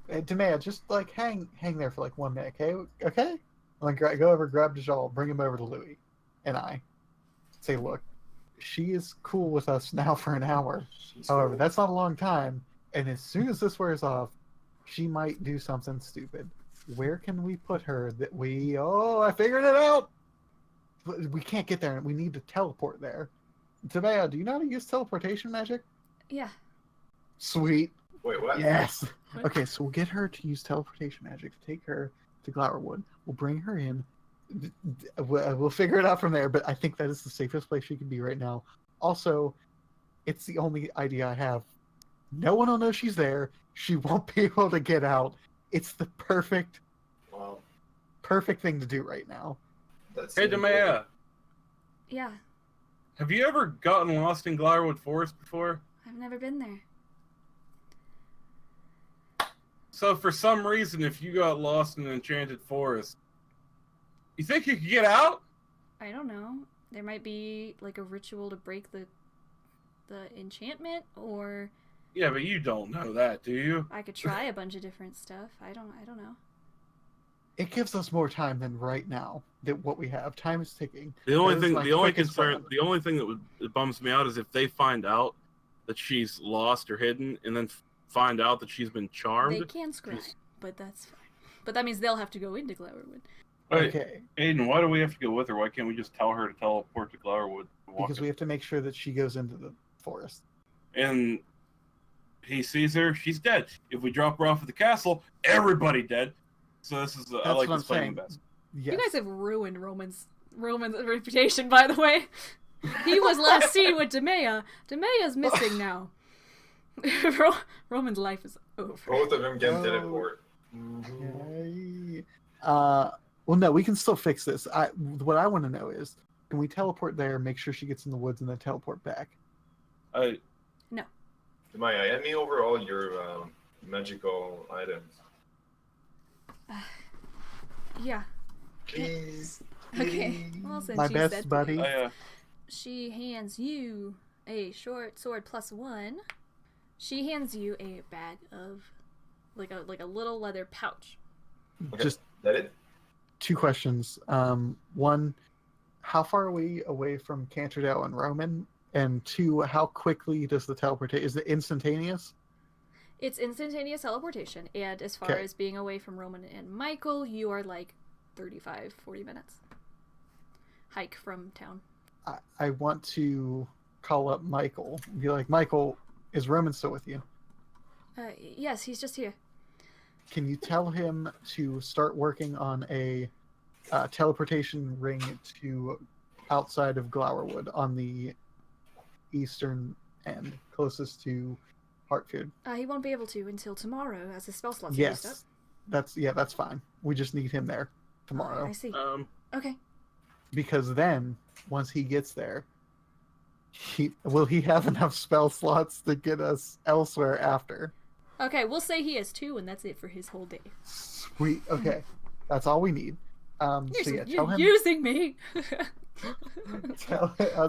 Hey, Demea, just like hang there for like 1 minute, okay? Okay? Like go over, grab Dajjal, bring him over to Loowee, and I say, look, she is cool with us now for an hour. She's However, cool. that's not a long time, and as soon as this wears off, she might do something stupid. Where can we put her that we... Oh, I figured it out! We can't get there. We need to teleport there. Demea, do you know how to use teleportation magic? Yeah. Sweet. Wait, what? Yes. Okay, so we'll get her to use teleportation magic to take her to Glowerwood. We'll bring her in. We'll figure it out from there, but I think that is the safest place she can be right now. Also, it's the only idea I have. No one will know she's there. She won't be able to get out. It's the perfect Wow. thing to do right now. That's Hey, Demea, Yeah. have you ever gotten lost in Glowerwood Forest before? I've never been there. So for some reason, if you got lost in an enchanted forest, you think you could get out? I don't know. There might be like a ritual to break the enchantment, or Yeah, but you don't know that, do you? I could try a bunch of different stuff. I don't know. It gives us more time than right now. That what we have. Time is ticking. The only That is thing, my the only quickest concern, plan. the only thing that bums me out is if they find out that she's lost or hidden, and then find out that she's been charmed. They can scry, but that's fine. But that means they'll have to go into Glowerwood. Wait, Okay. Ayden, why do we have to go with her? Why can't we just tell her to teleport to Glowerwood? And walk Because we have to make sure that she goes into the forest. and he sees her, she's dead. If we drop her off at the castle, everybody dead. So this is I That's like what this I'm playing saying. best. Yes. You guys have ruined Roman's reputation, by the way. He was last seen with Demea. Demea's missing now. Roman's life is over. Both of them can Oh. teleport. Okay. Well, no, we can still fix this. What I want to know is, can we teleport there, make sure she gets in the woods, and then teleport back? Maya, hand me over all your magical items. Yeah. Please. Okay. Well, since My you best said buddy. that, she hands you a short sword +1. She hands you a bag of like a little leather pouch. Okay. Just that it? 2 questions. One, how far are we away from Canterdale and Roman? And 2, how quickly does the teleportation? Is it instantaneous? It's instantaneous teleportation, and as far Okay. as being away from Roman and Michael, you are like 35-40 minutes hike from town. I want to call up Michael and be like, Michael, is Roman still with you? Yes, he's just here. Can you tell him to start working on a teleportation ring to outside of Glowerwood on the eastern end, closest to Hartfield? He won't be able to until tomorrow, as his spell slots are used up. Yes, that's fine. We just need him there tomorrow. I see. Okay. Because then, once he gets there, will he have enough spell slots to get us elsewhere after? Okay, we'll say he has 2, and that's it for his whole day. Sweet. Okay, that's all we need. Tell You're him. using me.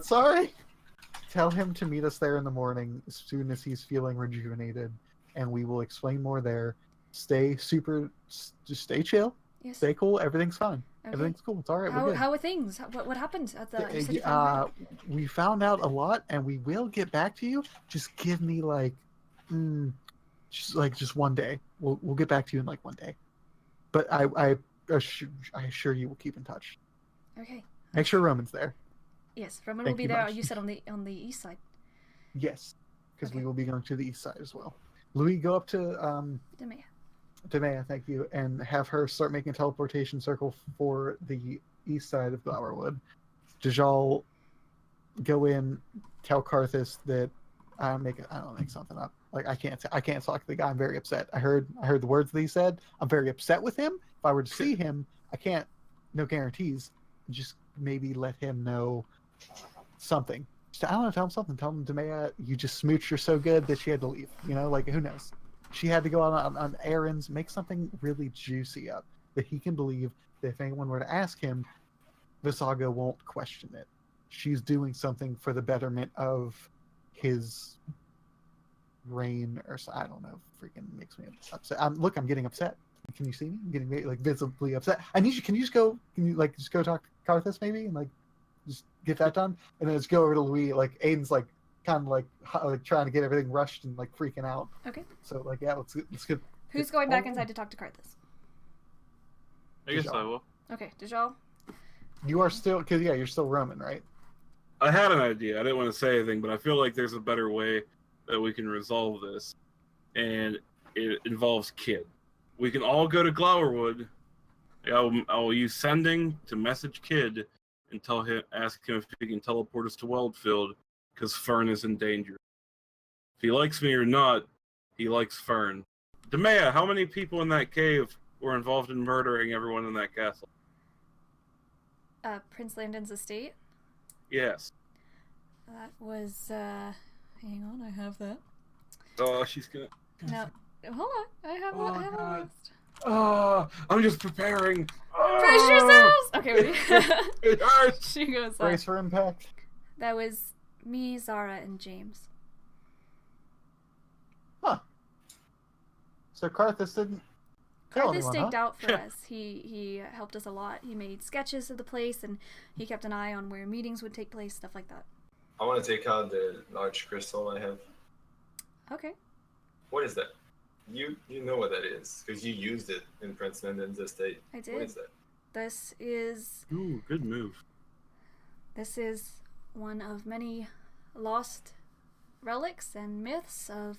Sorry. Tell him to meet us there in the morning as soon as he's feeling rejuvenated, and we will explain more there. Just stay chill, Yes. stay cool. Everything's fine. Okay. Everything's cool. It's all right. We're good. How are things? What happened at the? You said you found We found out a lot, and we will get back to you. Just give me just one day. We'll get back to you in like one day. But I assure you we'll keep in touch. Okay. Make sure Roman's there. Yes, Roman Thank will be you there. much. You said on the east side. Yes, because Okay. we will be going to the east side as well. Loowee, go up to Demea. Demea, thank you, and have her start making a teleportation circle for the east side of Glowerwood. Dajjal, go in, tell Karthus that I don't make something up. Like I can't talk to the guy. I'm very upset. I heard the words that he said. I'm very upset with him. If I were to see him, I can't. No guarantees. Just maybe let him know something. Just, I don't know. Tell him something. Tell him, Demea, you just smooched her so good that she had to leave. You know, like who knows? She had to go out on errands. Make something really juicy up that he can believe that if anyone were to ask him, Visaga won't question it. She's doing something for the betterment of his reign, or I don't know. Freaking makes me upset. I'm getting upset. Can you see me? I'm getting like visibly upset. I need you. Can you just go? Can you like just go talk to Karthus maybe and like just get that done, and then let's go over to Loowee. Like Ayden's like kind of like trying to get everything rushed and like freaking out. Okay. So like yeah, let's get. Who's going back inside to talk to Karthus? I guess I will. Okay, Dajjal. You are still you're still Roman, right? I had an idea. I didn't want to say anything, but I feel like there's a better way that we can resolve this, and it involves Kid. We can all go to Glowerwood. I'll use sending to message Kid and ask him if he can teleport us to Weldfield, because Fern is in danger. If he likes me or not, he likes Fern. Demea, how many people in that cave were involved in murdering everyone in that castle? Prince Landon's estate. Yes. That was hang on, I have that. Oh, she's gonna. No, hold on. I have a God. list. Oh, I'm just preparing. Brace yourselves. Okay, ready? It hurts. She goes. Brace for impact. That was me, Zara, and James. Huh. So Karthus didn't kill Karthus anyone, staked huh? out for us. He helped us a lot. He made sketches of the place, and he kept an eye on where meetings would take place, stuff like that. I want to take out the large crystal I have. Okay. What is that? You know what that is because you used it in Prince Landon's estate. I did. What is that? This is Ooh, good move. one of many lost relics and myths of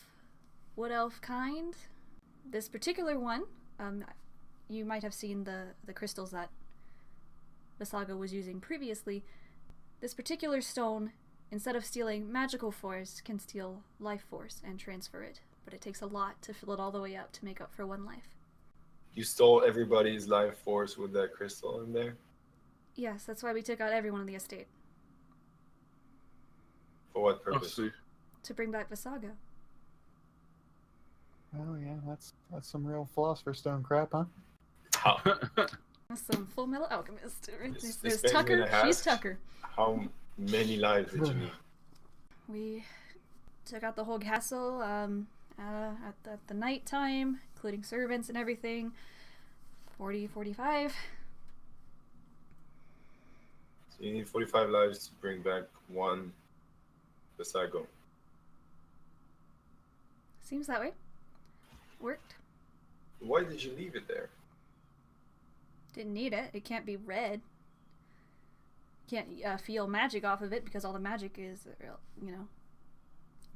wood elf kind. This particular one, you might have seen the crystals that Visaga was using previously. This particular stone, instead of stealing magical force, can steal life force and transfer it. But it takes a lot to fill it all the way up to make up for one life. You stole everybody's life force with that crystal in there? Yes, that's why we took out everyone in the estate. For what Oh, purpose? see. To bring back Visaga. Oh yeah, that's some real Philosopher's Stone crap, huh? How, That's some Full Metal Alchemist. This There's Benjamin Tucker. has- She's Tucker. how many lives did you need? We took out the whole castle at the night time, including servants and everything. 45. So you need 45 lives to bring back one Besago. Seems that way. Worked. Why did you leave it there? Didn't need it. It can't be read. Can't feel magic off of it because all the magic is,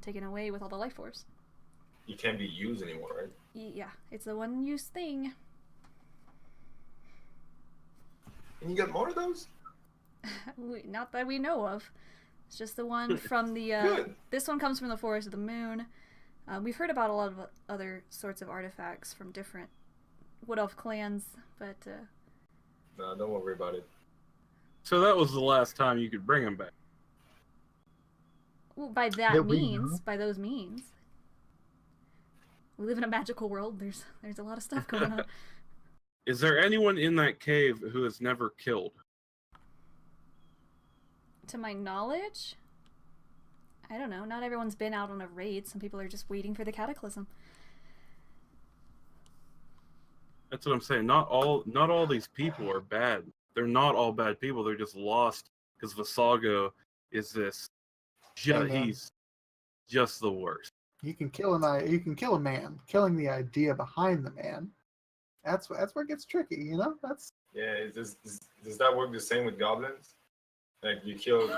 taken away with all the life force. You can't be used anymore, right? Yeah, it's a one-use thing. And you got more of those? Not that we know of. It's just the one from the... Good. This one comes from the Forest of the Moon. We've heard about a lot of other sorts of artifacts from different Wood Elf clans, but... No, don't worry about it. So that was the last time you could bring him back. Well, by those means. We live in a magical world. There's a lot of stuff going on. Is there anyone in that cave who is never killed? To my knowledge, I don't know. Not everyone's been out on a raid. Some people are just waiting for the cataclysm. That's what I'm saying. Not all these people are bad. They're not all bad people. They're just lost because Visago is this. He's just the worst. You can kill a man. Killing the idea behind the man. That's where it gets tricky, you know? Yeah, does that work the same with goblins? Like you kill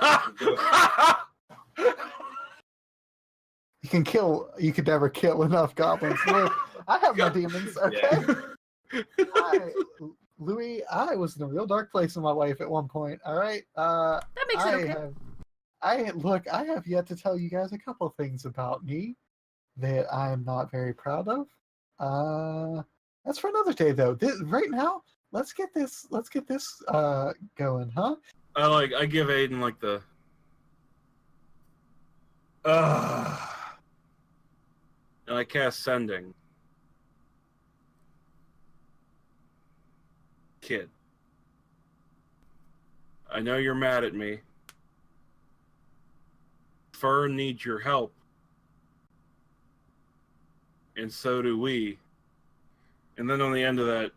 you could never kill enough goblins. Look, I have my demons, okay? Yeah. Loowee, I was in a real dark place in my life at one point, alright? That makes it okay. I have yet to tell you guys a couple things about me that I'm not very proud of. That's for another day, though. Right now, let's get this going, huh? I give Ayden like the. And I cast Sending. Kid. I know you're mad at me. Fern needs your help. And so do we. And then on the end of that,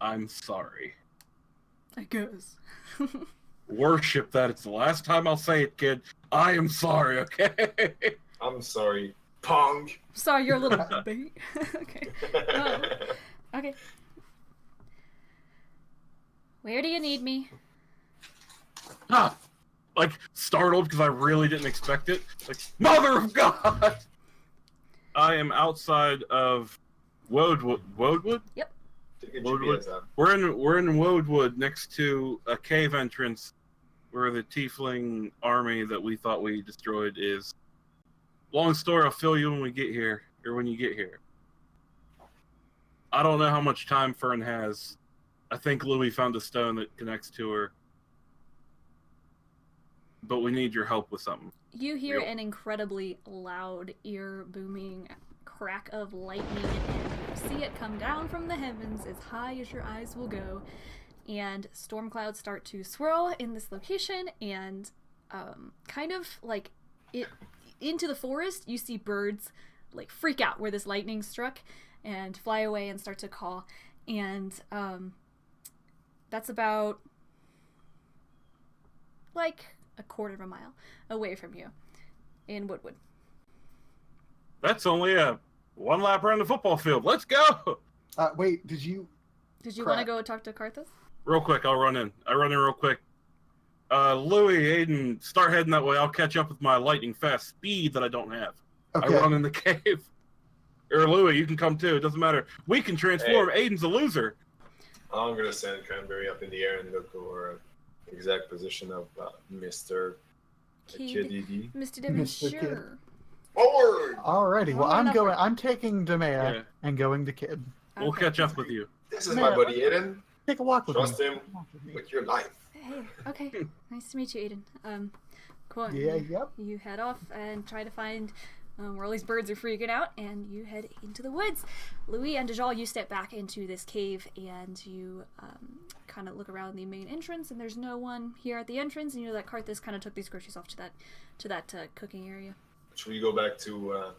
I'm sorry. I guess. Worship that. It's the last time I'll say it, kid. I am sorry, okay? I'm sorry. Pong. Sorry, you're a little bait. Okay. Okay. Where do you need me? Startled because I really didn't expect it. Mother of God! I am outside of Woadwood. Woadwood? Yep. Woadwood. We're in Woadwood next to a cave entrance where the Tiefling army that we thought we destroyed is. Long story, I'll fill you when we get here, or when you get here. I don't know how much time Fern has. I think Loowee found a stone that connects to her. But we need your help with something. You hear an incredibly loud, ear-booming crack of lightning, and you see it come down from the heavens as high as your eyes will go. And storm clouds start to swirl in this location, and into the forest, you see birds freak out where this lightning struck and fly away and start to caw. And that's about a quarter of a mile away from you in Woodwood. That's only one lap around the football field. Let's go! Wait, did you want to go talk to Karthus? Real quick, I'll run in. I run in real quick. Loowee, Ayden, start heading that way. I'll catch up with my lightning fast speed that I don't have. Okay. I run in the cave. Or Loowee, you can come too. It doesn't matter. We can transform. Hey. Ayden's a loser. I'm going to send Cranberry up in the air and look for the exact position of Mr. Kid. Mr. Sure. Forward! Alrighty, well, I'm taking Demea and going to Kid. We'll catch up with you. This is my buddy Ayden. Take a walk with Trust him with your life. Hey, okay. Nice to meet you, Ayden. Cool. Yeah, yep. You head off and try to find where all these birds are freaking out, and you head into the woods. Loowee and Dajjal, you step back into this cave, and you kind of look around the main entrance, and there's no one here at the entrance, and you know that Karthus kind of took these groceries off to that cooking area. Should we go back to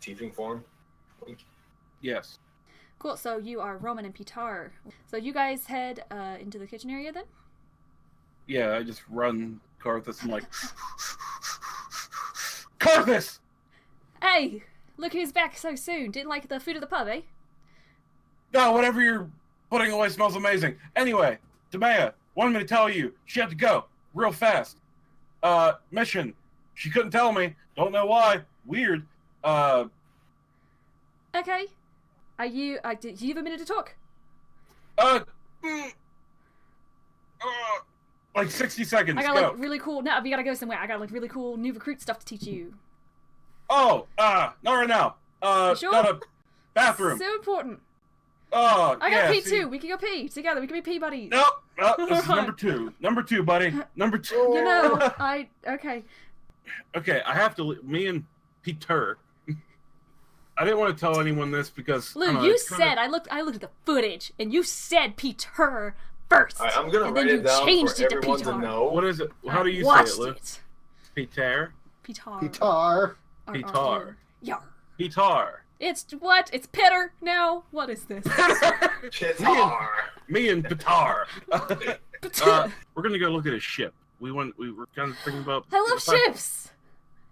Tiefling form? Yes. Cool, so you are Roman and Pitar. So you guys head into the kitchen area then? Yeah, I just run Karthus and like... Karthus! Hey! Look who's back so soon. Didn't like the food at the pub, eh? No, whatever you're putting away smells amazing. Anyway, Demea wanted me to tell you she had to go real fast. Mission. She couldn't tell me. Don't know why. Weird. Okay. Do you have a minute to talk? Like 60 seconds. I got go. like really cool. No, we gotta go somewhere. I got like really cool new recruit stuff to teach you. Oh, not right now. You sure? Got a bathroom. So important. Oh, I yeah, gotta pee see? too. We can go pee together. We can be pee buddies. Nope. This is number two. Number two, buddy. Number two. You know, okay. Okay, I have to. Me and Peter. I didn't want to tell anyone this because. Lou, you said I looked at the footage, and you said Peter first. Right, I'm gonna and write then it you down changed for it to everyone Peter. to know. What is it? How do you say Watched it, Lou? it. Peter. Peter. Guitar. Peter. Yeah. Peter. It's what? It's Peter now. What is this? Guitar. Me and Petar. Peter. We're gonna go look at his ship. We were kind of thinking about. I love ships.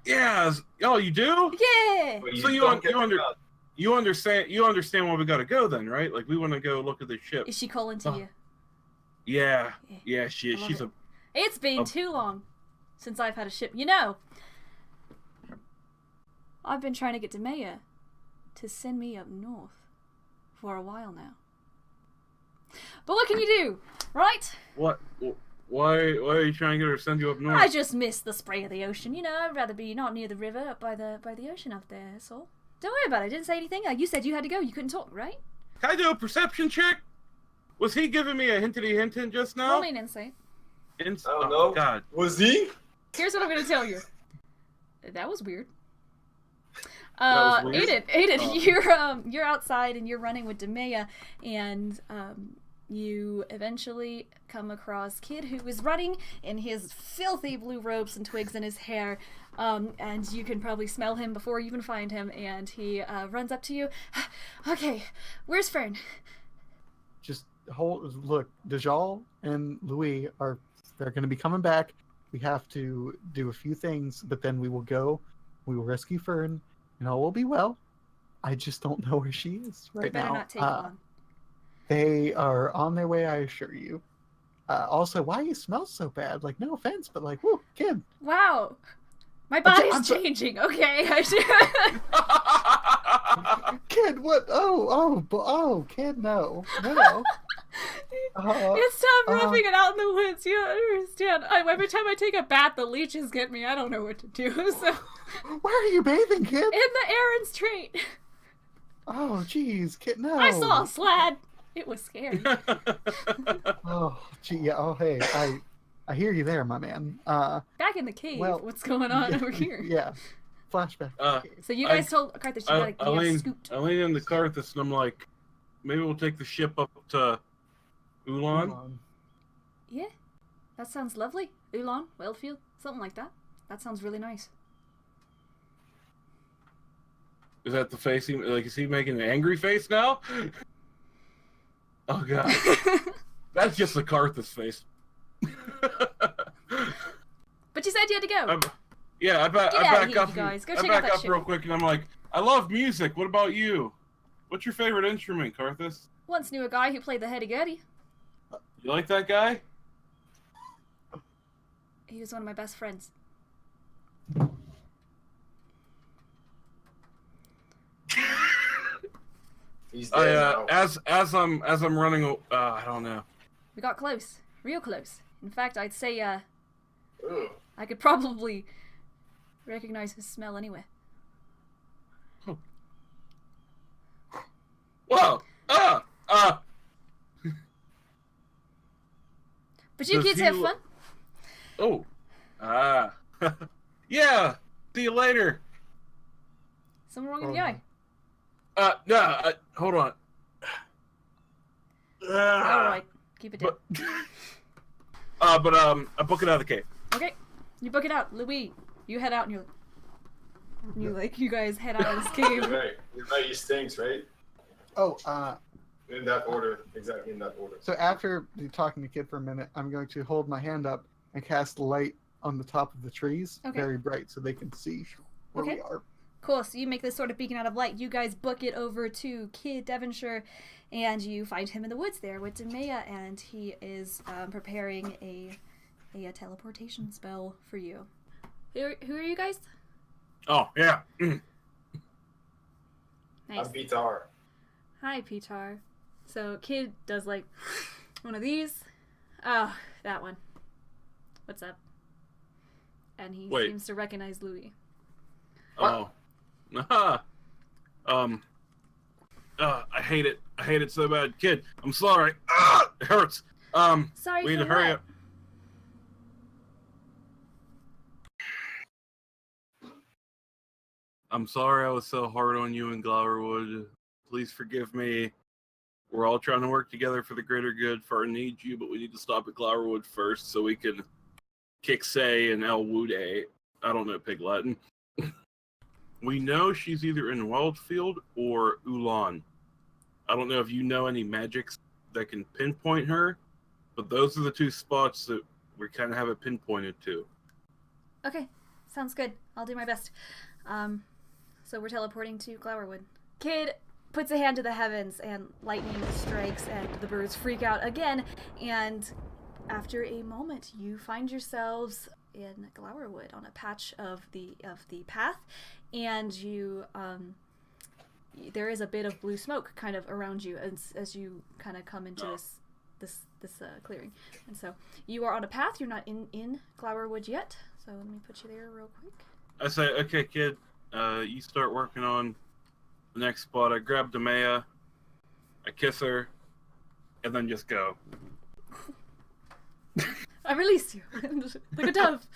Yeah. Oh, you do? Yeah. But So you understand why we gotta go then, right? Like we want to go look at the ship. Is she calling to you? Yeah. Yeah, she is. I love She's it. It's been too long since I've had a ship. You know, I've been trying to get Demea to send me up north for a while now. But what can you do, right? What? Why are you trying to get her to send you up north? I just miss the spray of the ocean. You know, I'd rather be not near the river, up by the ocean up there. That's all. Don't worry about it. I didn't say anything. You said you had to go. You couldn't talk, right? Can I do a perception check? Was he giving me a hint just now? Roll me an insight. Oh no. God. Was he? Here's what I'm going to tell you. That was weird. That was weird? Ayden, you're outside and you're running with Demea, and you eventually come across Kid, who is running in his filthy blue robes and twigs in his hair, and you can probably smell him before you even find him, and he runs up to you. Okay, where's Fern? Just look, Dajjal and Loowee they're going to be coming back. We have to do a few things, but then we will rescue Fern, and all will be well. I just don't know where she is right Better now. not take long. They are on their way, I assure you. Also, why you smell so bad? Like, no offense, but like, whoa, Kid. Wow. My body's changing. Okay. Kid, what? Oh, Kid, no. It's tough roughing it out in the woods. You don't understand. Every time I take a bath, the leeches get me. I don't know what to do. So, where are you bathing, Kid? in the Aaron's trait. Oh, jeez, Kid, no. I saw a slad. It was scary. Oh, gee, yeah. Oh, hey, I hear you there, my man. Back in the cave. What's going on over here? Yeah. Flashback. So you guys told Karthus you gotta scoot. I lean into Karthus and I'm like, maybe we'll take the ship up to Ulan. Yeah, that sounds lovely. Ulan, Wellfield, something like that. That sounds really nice. Is that the face? Is he making an angry face now? Oh god, that's just the Karthus face. But you said you had to go. I back up. Guys. Go I check out back that up ship. real quick, and I'm like, I love music. What about you? What's your favorite instrument, Karthus? Once knew a guy who played the hurdy-gurdy. You like that guy? He was one of my best friends. He's dead now. As I'm running, I don't know. We got close, real close. In fact, I'd say Ooh. I could probably recognize his smell anywhere. Whoa! But you kids have fun. Oh, yeah. See you later. Something wrong with the eye? No. Hold on. All right, Keep it down. I book it out of the cave. Okay, you book it out. Loowee, you head out and you guys head out of this cave. Right. He stinks, right? Oh, In that order. Exactly in that order. so after talking to Kid for a minute, I'm going to hold my hand up and cast light on the top of the trees, Okay. very bright, so they can see where Okay. we are. Cool, so you make this sort of beacon out of light. You guys book it over to Kid Devonshire, and you find him in the woods there with Demea, and he is preparing a teleportation spell for you. Who are you guys? Oh, yeah. Nice. I'm Pitar. Hi, Pitar. So Kid does like one of these. Oh, that one. What's up? And he Wait. seems to recognize Loowee. Oh. I hate it. I hate it so bad. Kid, I'm sorry. It hurts. Sorry we need for to hurry what? up. I'm sorry I was so hard on you in Glowerwood. Please forgive me. We're all trying to work together for the greater good. Far need you, but we need to stop at Glowerwood first so we can kick Say and El Wude. I don't know Pig Latin. We know she's either in Wildfield or Ulan. I don't know if you know any magics that can pinpoint her, but those are the two spots that we kind of have it pinpointed to. Okay, sounds good. I'll do my best. So we're teleporting to Glowerwood. Kid puts a hand to the heavens and lightning strikes and the birds freak out again, and after a moment you find yourselves in Glowerwood on a patch of the path, and you there is a bit of blue smoke kind of around you as you kind of come into this clearing. And so you are on a path. You're not in Glowerwood yet, so let me put you there real quick. I say, okay, kid, you start working on the next spot. I grab Demea, I kiss her, and then just go. I release you like a dove.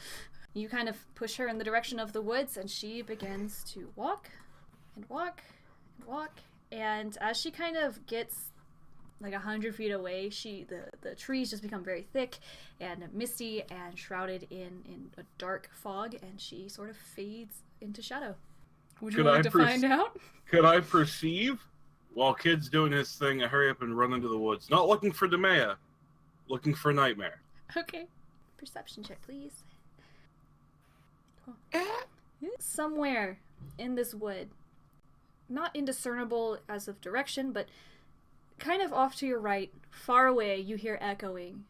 You kind of push her in the direction of the woods, and she begins to walk and walk and walk. And as she kind of gets like 100 feet away, the trees just become very thick and misty and shrouded in a dark fog, and she sort of fades into shadow. Would you like to find out? Could I perceive? While Kid's doing his thing, I hurry up and run into the woods. Not looking for Demea, looking for Nightmare. Okay. Perception check, please. Cool. Somewhere in this wood, not indiscernible as of direction, but kind of off to your right, far away, you hear echoing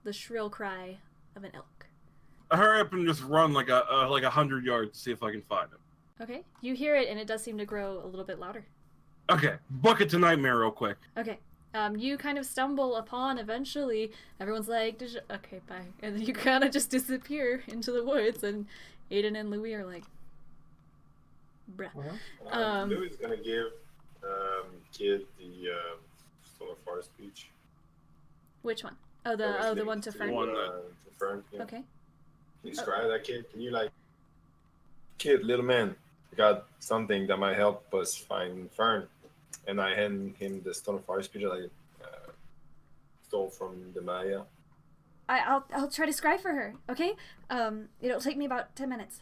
the shrill cry of an elk. I hurry up and just run like 100 yards to see if I can find him. Okay. You hear it, and it does seem to grow a little bit louder. Okay, book it to Nightmare real quick. Okay. You kind of stumble upon, eventually, everyone's like, okay, bye. And you kind of just disappear into the woods, and Ayden and Loowee are like, bruh. Louie's gonna give Kid the Stone of Forest speech. Which one? Oh, the one to Fern? one to Fern, yeah. Okay. Can you describe that, Kid? Can you Kid, little man, I got something that might help us find Fern. And I hand him the Stone of Fire speech that I stole from the Maya. I'll try to scribe for her, okay? It'll take me about 10 minutes.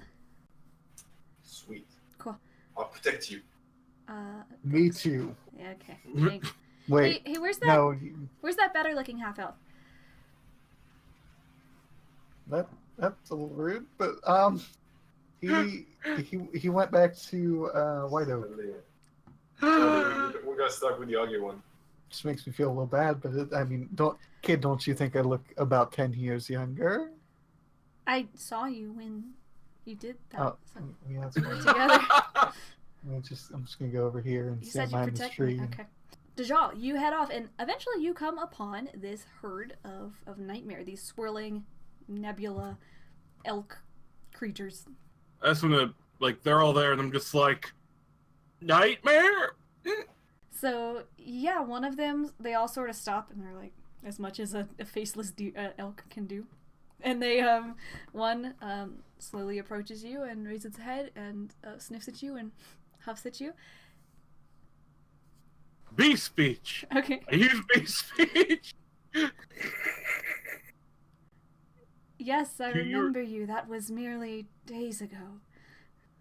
Sweet. Cool. I'll protect you. Me too. Yeah, okay. Thanks. Wait. Hey, where's that? No, Where's that better looking half elf? that's a little rude, but he went back to White Oak. We got stuck with the ugly one. Just makes me feel a little bad, but don't you think I look about 10 years younger? I saw you when you did that. Oh, So yeah, that's we're right. together. I'm just gonna go over here and You stand said you behind this protect tree. me. Okay. Dajjal, you head off, and eventually you come upon this herd of Nightmare, these swirling nebula elk creatures. That's when they're all there, and I'm just like, Nightmare? So, yeah, one of them, they all sort of stop, and they're like, as much as a faceless elk can do. And they, one slowly approaches you and raises its head and sniffs at you and huffs at you. Beast speech. Okay. I use beast speech. Yes, I remember you. That was merely days ago.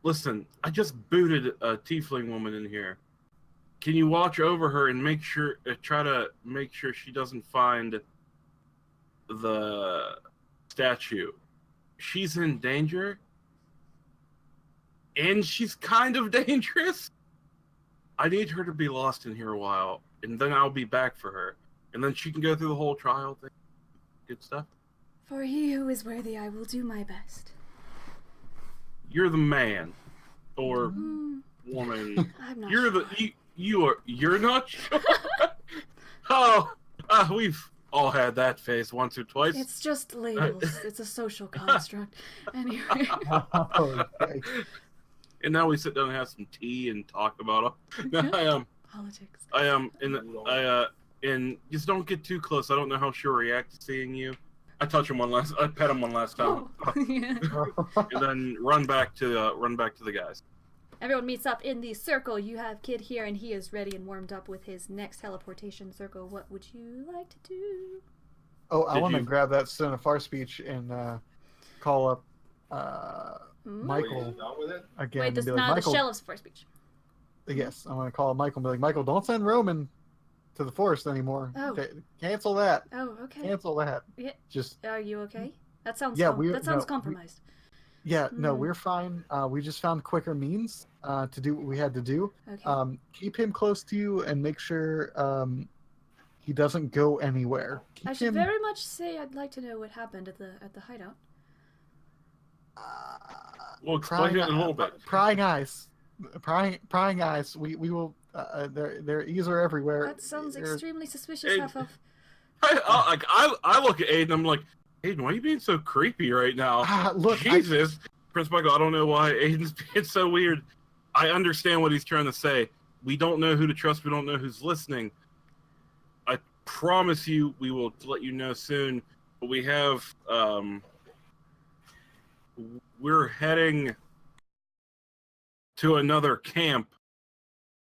Listen, I just booted a tiefling woman in here. Can you watch over her and try to make sure she doesn't find the statue? She's in danger, and she's kind of dangerous. I need her to be lost in here a while, and then I'll be back for her, and then she can go through the whole trial thing. Good stuff. For he who is worthy, I will do my best. You're the man, or woman. I'm not You're sure. You're not sure. We've all had that phase once or twice. It's just labels. It's a social construct. Anyway. Okay. And now we sit down and have some tea and talk about it. No, Politics. and just don't get too close. I don't know how she'll react to seeing you. I pet him one last time, Yeah. and then run back to the guys. Everyone meets up in the circle. You have Kid here, and he is ready and warmed up with his next teleportation circle. What would you like to do? Oh, I want to you- grab that Stone of Far speech and call up Michael Are you done with it? again. Wait, and this be is like, not Michael, the shell of first speech. Yes, I want to call Michael and be like, Michael, don't send Roman to the forest anymore. Oh. Okay, cancel that. Oh, okay. Cancel that. Yeah. Just Are you okay? That sounds Yeah, that sounds compromised. no, Hmm. we're fine. We just found quicker means to do what we had to do. Okay. Keep him close to you and make sure he doesn't go anywhere. Keep I should him. very much say I'd like to know what happened at the hideout. We'll explain it in a little bit. Prying eyes. Prying eyes. We will. Their ears are everywhere. That sounds They're- extremely suspicious, Hey, Half-Elf. I look at Aiden. I'm like, Aiden, why are you being so creepy right now? Look, Jesus, Prince Michael. I don't know why Aiden's being so weird. I understand what he's trying to say. We don't know who to trust. We don't know who's listening. I promise you, we will let you know soon. But we have, we're heading to another camp,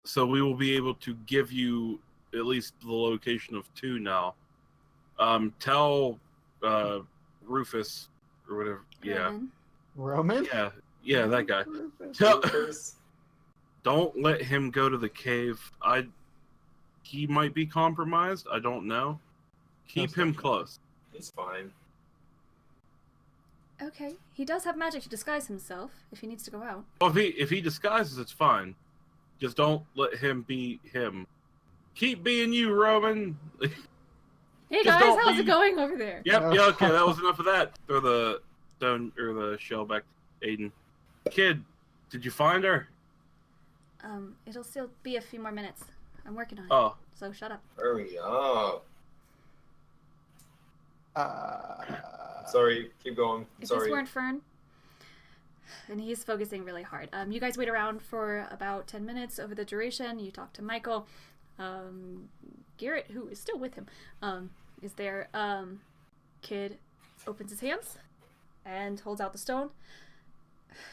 so we will be able to give you at least the location of two now. Tell Rufus or whatever. Yeah, Roman. Roman. yeah, that guy. Tell, Rufus? don't let him go to the cave. He might be compromised. I don't know. Keep him close. He's fine. Okay. He does have magic to disguise himself if he needs to go out. Well, if he disguises, it's fine. Just don't let him be him. Keep being you, Roman. Hey Just guys, don't how's be- it going over there? Yep, yeah, okay, that was enough of that. Throw the stone or the shell back to Aiden. Kid, did you find her? It'll still be a few more minutes. I'm working on it. Oh, So shut up. Hurry up. Uh, Sorry, keep going. If Sorry. this weren't Fern, and he's focusing really hard. You guys wait around for about 10 minutes over the duration. You talk to Michael. Garrett, who is still with him, is there. Kid opens his hands and holds out the stone.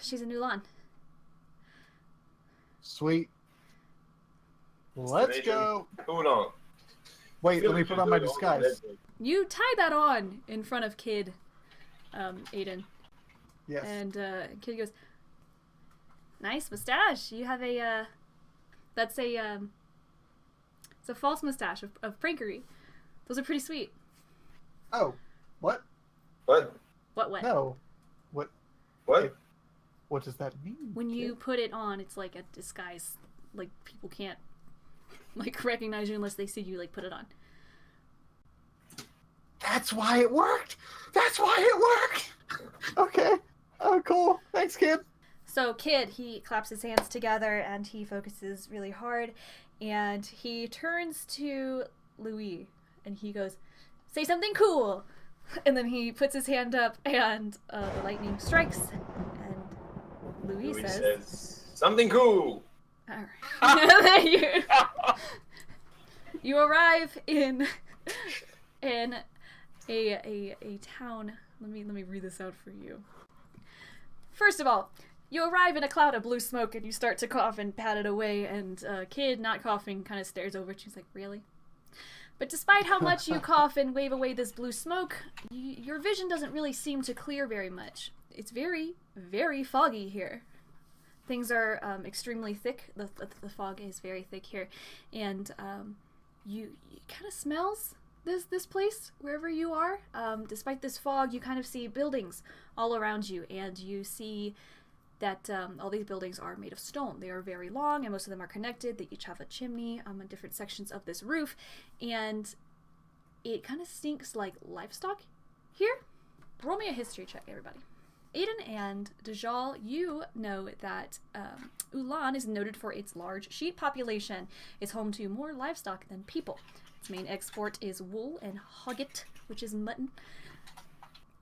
She's a new lawn. Sweet. Let's Destination. go. Hold on. Wait, Feel let me like put you're on my doing all the disguise. legwork. You tie that on in front of Kid, Aiden. Yes. And Kid goes, "Nice mustache. You have a that's a it's a false mustache of prankery. Those are pretty sweet." Oh, what? What? What? No. What? What? What does that mean? When you kid? put it on, it's like a disguise. Like people can't like recognize you unless they see you like put it on. That's why it worked. That's why it worked. Okay. Oh, cool. Thanks, kid. So Kid, he claps his hands together and he focuses really hard, and he turns to Loowee and he goes, "Say something cool," and then he puts his hand up and the lightning strikes, and Loowee Louis says, says something cool. "All right." You arrive in a town. Let me read this out for you. First of all, you arrive in a cloud of blue smoke and you start to cough and pat it away, and Kid, not coughing, kind of stares over at you. She's like, "Really?" But despite how much you cough and wave away this blue smoke, your vision doesn't really seem to clear very much. It's very, very foggy here. Things are extremely thick. The fog is very thick here. And you kind of smells this place wherever you are. Despite this fog, you kind of see buildings all around you. And you see that all these buildings are made of stone. They are very long, and most of them are connected. They each have a chimney on different sections of this roof, and it kind of stinks like livestock here. Roll me a history check, everybody. Ayden and Dajjal, you know that Ulan is noted for its large sheep population. It's home to more livestock than people. Its main export is wool and hogget, which is mutton.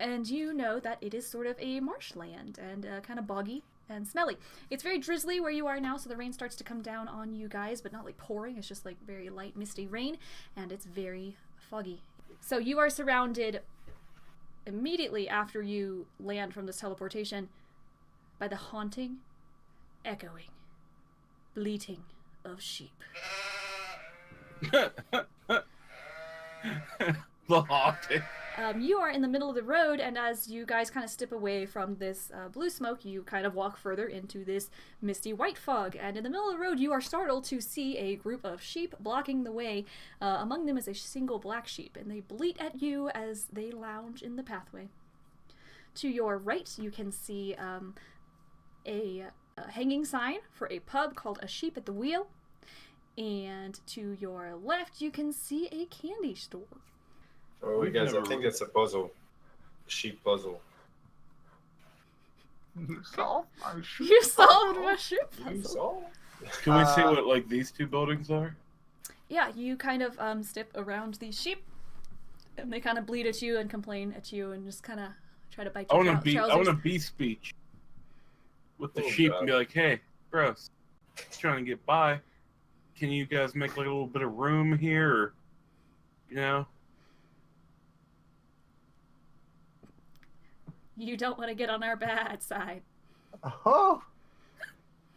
And you know that it is sort of a marshland and kind of boggy and smelly. It's very drizzly where you are now, so the rain starts to come down on you guys, but not like pouring. It's just like very light, misty rain, and it's very foggy. So you are surrounded immediately after you land from this teleportation by the haunting, echoing, bleating of sheep. The haunting. You are in the middle of the road, and as you guys kind of step away from this blue smoke, you kind of walk further into this misty white fog. And in the middle of the road, you are startled to see a group of sheep blocking the way. Among them is a single black sheep, and they bleat at you as they lounge in the pathway. To your right, you can see a hanging sign for a pub called A Sheep at the Wheel. And to your left, you can see a candy store. Oh, guys, I think it's a puzzle. Sheep puzzle. You solved my sheep. You solved my sheep You puzzle. saw? Can we see what like these two buildings are? Yeah, you kind of step around these sheep, and they kind of bleat at you and complain at you and just kind of try to bite I your want to trousers. be speech with the Oh, sheep God. and be like, hey, gross, trying to get by. Can you guys make like a little bit of room here, or, you know? You don't want to get on our bad side. Oh.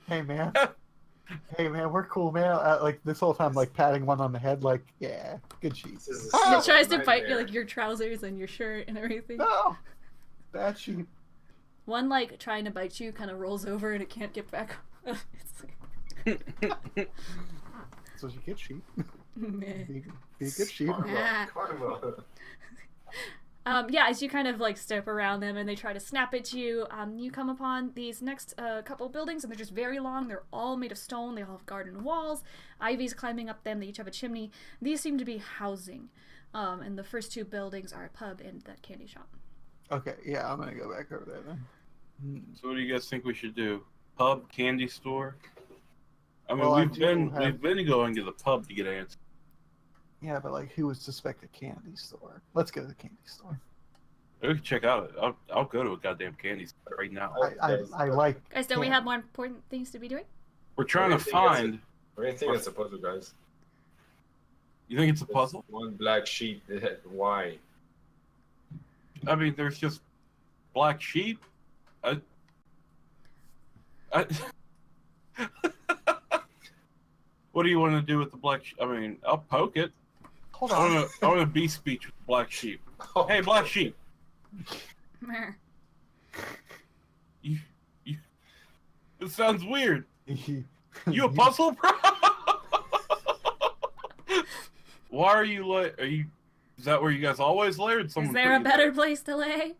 Hey man. Hey man, we're cool, man. Like this whole time, like patting one on the head, like, yeah, good sheep. This is a It simple tries to bite you, nightmare. like your trousers and your shirt and everything. No, bad sheep. One, like, trying to bite you kind of rolls over and it can't get back. It's like, So you get sheep. meh. Be a good sheep. Ah. Karma. Yeah, as you kind of like step around them and they try to snap at you, you come upon these next couple buildings, and they're just very long. They're all made of stone. They all have garden walls, ivy's climbing up them. They each have a chimney. These seem to be housing. And the first two buildings are a pub and that candy shop. Okay, yeah, I'm gonna go back over there then. So what do you guys think we should do? Pub, candy store? I mean, Well, I we've do been have- going to the pub to get answers. Yeah, but like, who would suspect a candy store? Let's go to the candy store. We can check out. I'll go to a goddamn candy store right now. I like. Guys, don't we candy. have more important things to be doing? We're trying to What do you think it's find. What do you think it's a puzzle, guys? You think it's a There's puzzle? One black sheep. Why? I mean, there's just black sheep. I... What do you want to do with the black sheep? I mean, I'll poke it. Hold I on. want to be speech with the black sheep. Hey, black sheep. Meh. You, it sounds weird. You a You- puzzle, bro? Why are you like? Are you? Is that where you guys always lay? Or did Is someone there a put you better place to lay?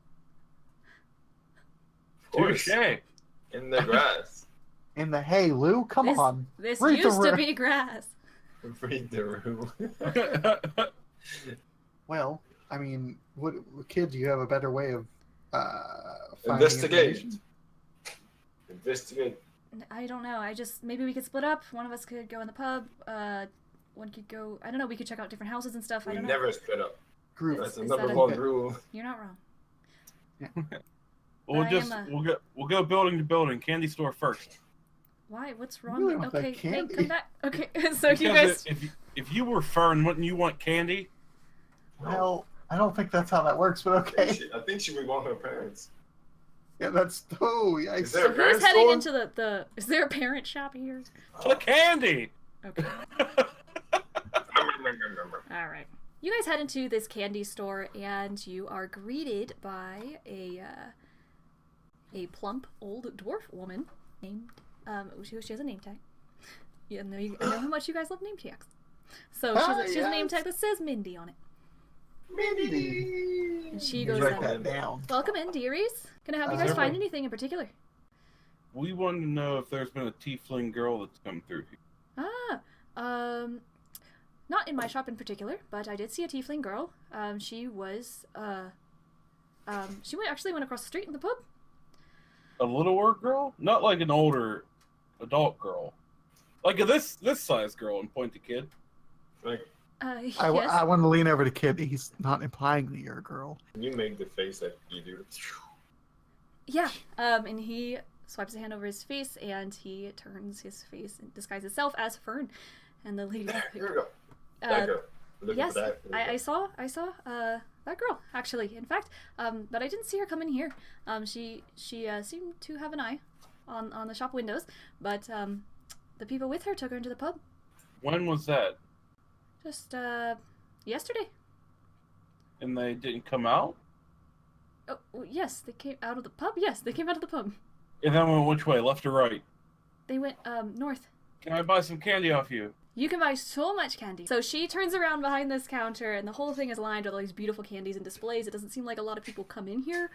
Of course. Touche. In the grass. In the hay, Lou. Come This- on. This Read the used to room. be grass. Read the room. Well, I mean, what kid? Do you have a better way of finding Investigate. information? Investigate. I don't know. Maybe we could split up. One of us could go in the pub. One could go. I don't know. We could check out different houses and stuff. I We don't know. never split up. Group. That's Is another that one a- rule. You're not wrong. We'll I just am we'll go building to building. Candy store first. Why? What's You wrong? really want that Okay, hey, candy? come back. Okay, so you Because guys. if you were Fern, wouldn't you want candy? Well, I don't think that's how that works, but okay. I think she would want her parents. Yeah, that's. Oh, Is yikes. there So a who's parent heading store? into the? Is there a parent shop here? The candy. Okay. All right. You guys head into this candy store, and you are greeted by a plump old dwarf woman named she has a name tag. I know how much you guys love name tags. So she has a name tag that says Mindy on it. Mindy. And she goes, Write that down. "Welcome in, dearies. Can I help you guys find anything in particular?" We wanted to know if there's been a tiefling girl that's come through here. Not in my shop in particular, but I did see a tiefling girl. She actually went across the street in the pub. A littler girl? Not like an older adult girl. Like this size girl, and point to Kid. Like, Yes. I want to lean over to Kid. He's not implying that you're a girl. can you make the face that you do? Yeah. And he swipes a hand over his face, and he turns his face and disguises itself as Fern. And the lady. There we go. That girl. Look Yes, at that. I saw that girl actually. In fact, but I didn't see her come in here. She seemed to have an eye on the shop windows, but the people with her took her into the pub. When was that? Just yesterday. And they didn't come out? Oh yes, they came out of the pub. Yes, they came out of the pub. And then went which way? Left or right? They went north. Can I buy some candy off you? You can buy so much candy. So she turns around behind this counter, and the whole thing is lined with all these beautiful candies and displays. It doesn't seem like a lot of people come in here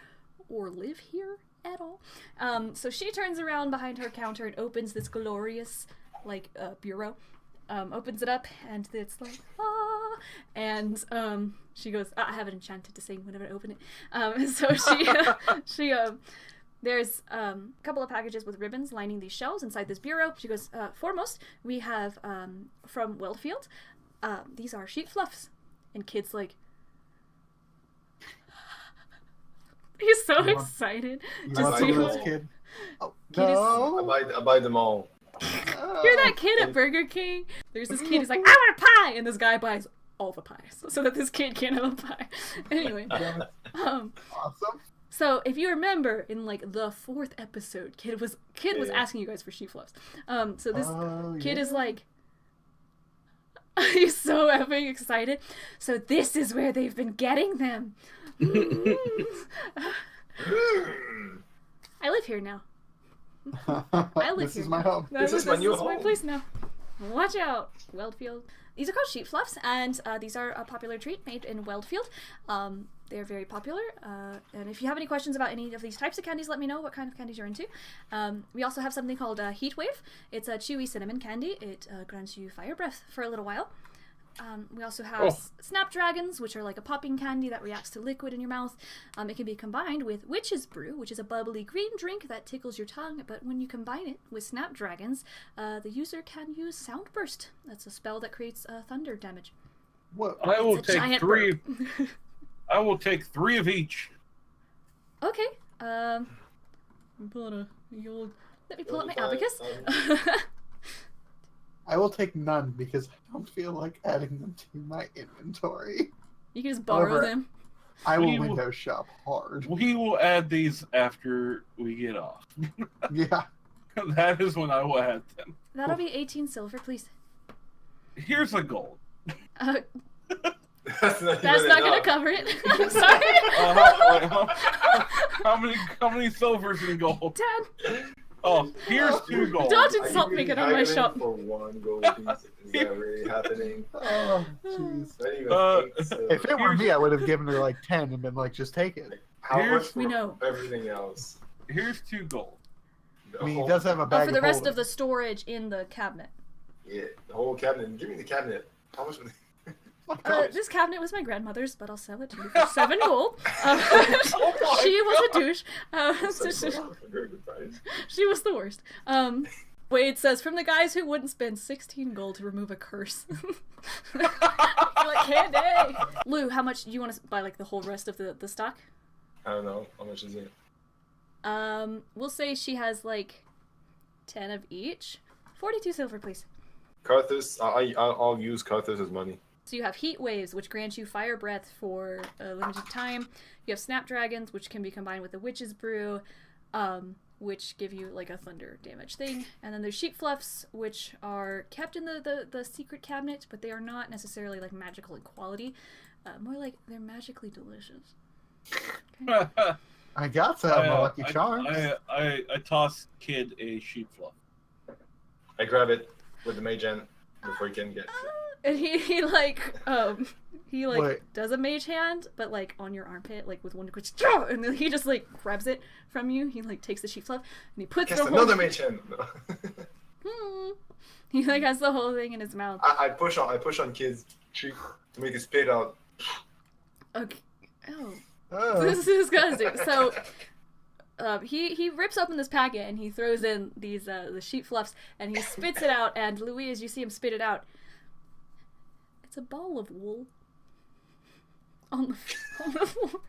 or live here at all. So she turns around behind her counter and opens this glorious, bureau. Opens it up, and it's like, ah! And she goes, I have it enchanted to sing whenever I open it. So she there's a couple of packages with ribbons lining these shelves inside this bureau. She goes, foremost, we have from Wellfield. These are sheet fluffs. And Kid's like, he's so excited. You to want see some of what- this, Kid? Oh, Kid is- no. I buy them all. You're that kid at Burger King. There's this kid who's like, I want a pie! And this guy buys all the pies so that this kid can't have a pie. Anyway. Awesome. So if you remember in the 4th episode, Kid was asking you guys for sheep fluffs. So this kid is like, he's so effing excited. So this is where they've been getting them. I live here now. I live This here is my now. home. This is my new This is my home. place now. Watch out, Weldfield. These are called sheep fluffs, and these are a popular treat made in Weldfield. They're very popular, and if you have any questions about any of these types of candies, let me know what kind of candies you're into. We also have something called Heat Wave. It's a chewy cinnamon candy. It grants you fire breath for a little while. We also have Snapdragons, which are like a popping candy that reacts to liquid in your mouth. It can be combined with Witch's Brew, which is a bubbly green drink that tickles your tongue, but when you combine it with Snapdragons, the user can use Soundburst. That's a spell that creates thunder damage. What? I will It's a take giant 3. bird. I will take 3 of each. Okay. I'm pulling let me pull up my Fine, abacus. I will take none because I don't feel like adding them to my inventory. You can just borrow However, them. I will We will- window shop hard. We will add these after we get off. Yeah. That is when I will add them. That'll be 18 silver, please. Here's a gold. That's not Gonna cover it. I'm sorry. How many silvers in gold? 10. Oh, here's 2 gold. Don't Are you insult me, really get out of my haggling shop. for 1 gold piece? Is that really happening? Oh, jeez. Not even think so. If it were me, I would have given her like 10 and been like, just take it. How Here's- much for We know. everything else? Here's 2 gold. I mean, he does have a bag For the rest holding. of the storage in the cabinet. Yeah, the whole cabinet. Give me the cabinet. How much? This cabinet was my grandmother's, but I'll sell it to you for 7 gold. Oh She was a douche. She was the worst. Wade says, from the guys who wouldn't spend 16 gold to remove a curse. You're like, candy! Lou, how much do you want to buy, the whole rest of the stock? I don't know. How much is it? We'll say she has, 10 of each. 42 silver, please. Carthus. I'll use Carthus's money. So you have Heat Waves, which grants you fire breath for a limited time. You have Snapdragons, which can be combined with the Witch's Brew. which give you like a thunder damage thing. And then there's sheep fluffs, which are kept in the secret cabinet, but they are not necessarily like magical in quality. More like they're magically delicious. Okay. I got to have my lucky charms. I toss Kid a sheep fluff. I grab it with the mage hand before he can get. And he Wait. does a mage hand, but like on your armpit, like with one quick, and then he just like grabs it from you. He like takes the sheep fluff and he puts Cast the another whole. mage hand. He like has the whole thing in his mouth. I push on Kid's cheek to make it spit out. Okay. Oh. Oh. This is disgusting. So, he rips open this packet and he throws in these the sheep fluffs and he spits it out. And Loowee, as you see him spit it out, it's a ball of wool on the floor.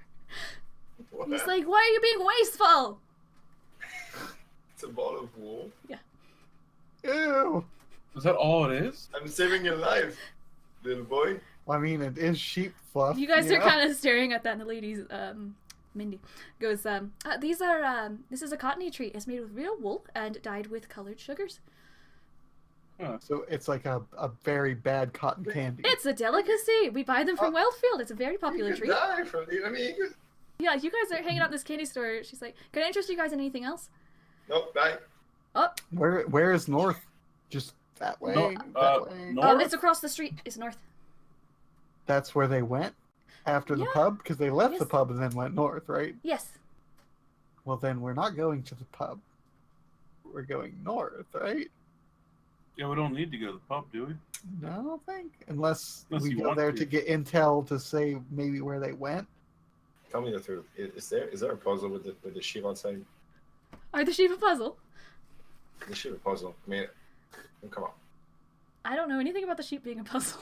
What? He's like, "Why are you being wasteful?" It's a ball of wool. Ew. Is that all it is? I'm saving your life, little boy. I mean, it is sheep fluff. You guys are know? kind of staring at that, and the lady's Mindy goes, this is a cottony tree. It's made with real wool and dyed with colored sugars. So it's like a very bad cotton candy. It's a delicacy. We buy them from Wellfield. It's a very popular You could tree. die from it. I mean, you could... Yeah, you guys are hanging out in this candy store. She's like, "Can I interest you guys in anything else?" Nope, die. Oh, Where is north? Just that way. No, that way. north? it's across the street. It's north. That's where they went after the Yeah. pub, because they left the Yes. pub and then went north, right? Yes. Well, then we're not going to the pub. We're going north, right? Yeah, we don't need to go to the pub, do we? No, I don't think. Unless we you go want there to. to get intel to say maybe where they went. Tell me the truth. Is there a puzzle with the sheep outside? Are the sheep a puzzle? The sheep a puzzle. I mean, come on. I don't know anything about the sheep being a puzzle.